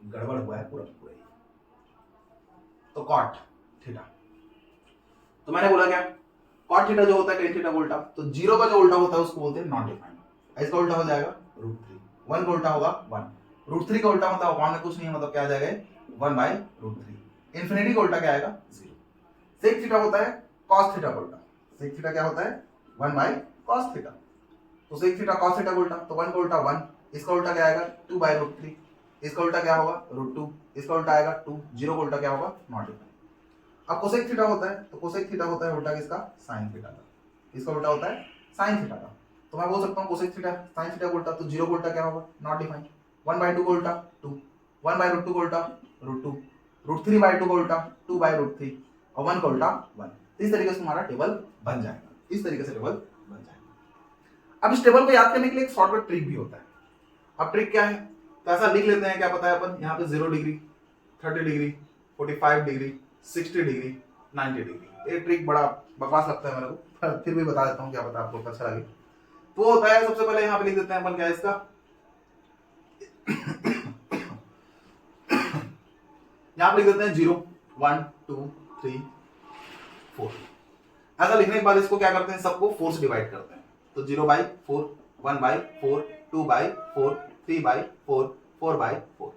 गड़बड़ हुआ है पूरा पूरा ही। तो कॉट थीटा, तो मैंने बोला क्या, कॉट थीटा जो होता है टेन थीटा का उल्टा, तो 0 का जो उल्टा होता है उसको बोलते हैं नॉन डिफाइंड। इसका उल्टा हो जाएगा √3, 1 का उल्टा होगा 1, √3 का उल्टा मतलब अपॉन में कुछ नहीं है, मतलब क्या आ जाएगा 1/√3, इन्फिनिटी का उल्टा क्या आएगा 0। सेक थीटा होता है कॉस थीटा का उल्टा, सेक थीटा क्या होता है 1/cos थीटा, तो सेक थीटा कॉस थीटा का उल्टा, तो 1 का उल्टा 1, इसका उल्टा क्या आएगा 2/√3, इसका उल्टा क्या होगा √2, इसका उल्टा आएगा 2, 0 का उल्टा क्या होगा नॉट डिफाइंड। अब कोसेक थीटा होता है, तो कोसेक थीटा होता है उल्टा किसका साइन थीटा का, इसका उल्टा होता है साइन थीटा का, तो मैं बोल सकता हूँ कोसेक थीटा साइन थीटा का उल्टा, तो 0 का उल्टा क्या होगा नॉट डिफाइंड, 1/2 का उल्टा 2, 1/√2 का उल्टा √2, √3/2 का उल्टा 2/√3 और 1 का उल्टा 1। इस तरीके से हमारा टेबल बन जाएगा, इस तरीके से टेबल बन जाएगा। अब इस टेबल को याद करने के लिए एक शॉर्टकट ट्रिक भी होता है। अब ट्रिक क्या है, तो ऐसा लिख लेते हैं, क्या पता है अपन यहाँ पे 0 degree, 30 degree, 45 degree, 60 degree, 90 degree. ये ट्रिक बड़ा बकवास लगता है मेरे को, पर फिर भी बता देता हूँ, क्या पता आपको अच्छा लगे। तो होता है सबसे पहले यहाँ पे लिख देते हैं अपन, क्या है इसका यहाँ पे लिख देते हैं 0, 1, 2, 3, 4। ऐसा लिखने के बाद इसको क्या करते हैं, सबको 4 से डिवाइड करते हैं, तो 0/4, 1/4, 2/4, 3/4, 4/4।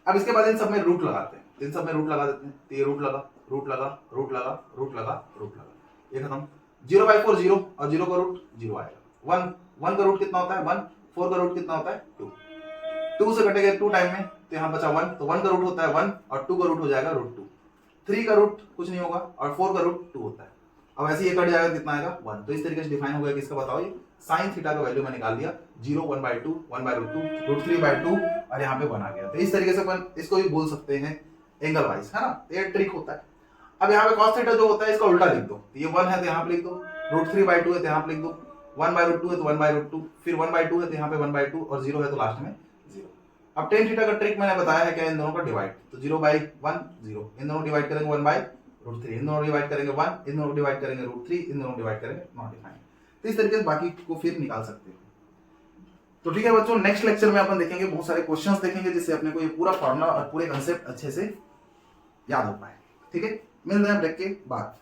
अब इसके बाद इन सब में रूट लगाते हैं, इन सब में रूट लगा देते हैं, तो ये रूट लगा, रूट लगा, रूट लगा, रूट लगा, रूट लगा, ये खत्म। 0/4 0 और 0 का रूट 0 आएगा। 1 का रूट कितना होता है 1, 4 का रूट कितना होता है 2, 2 से कटेगा 2 टाइम में, तो यहाँ बचा 1, तो 1 का रूट होता है 1 और 2 का रूट हो जाएगा √2, 3 का रूट कुछ नहीं होगा और 4 का रूट 2 होता है। अब ऐसे ये कट जाएगा, कितना आएगा 1। तो इस तरीके से डिफाइन हो गया किसका, बताओ, ये साइन थीटा का वैल्यू मैं निकाल दिया, 0, 1/2, 1/√2, √3/2 और यहाँ पे 1 आ गया। तो इस तरीके से अपन इसको भी बोल सकते हैं एंगल वाइज, है ना, ये ट्रिक होता है। अब यहाँ पे cos थीटा जो होता है इसका उल्टा लिख दो, तो ये 1 है तो यहाँ पे लिख दो, √3/2 है तो यहाँ पे लिख दो, 1/√2 है तो 1/√2, फिर 1/2 है तो यहाँ पे 1/2 और 0 है तो लास्ट में 0। अब tan थीटा का ट्रिक मैंने बताया है क्या, इन दोनों का डिवाइड, तो 0/1 0, इन दोनों डिवाइड करेंगे 1/√3, इन दोनों डिवाइड करेंगे 1, इन दोनों डिवाइड करेंगे √3, इन दोनों डिवाइड करेंगे नॉट डिफाइंड। तो इस तरीके से बाकी को फिर निकाल सकते हो। तो ठीक है बच्चों, नेक्स्ट लेक्चर में अपन देखेंगे, बहुत सारे क्वेश्चंस देखेंगे जिससे अपने को ये पूरा फॉर्मूला और पूरे कंसेप्ट अच्छे से याद हो पाए। ठीक है, मिलते हैं ब्रेक के बाद।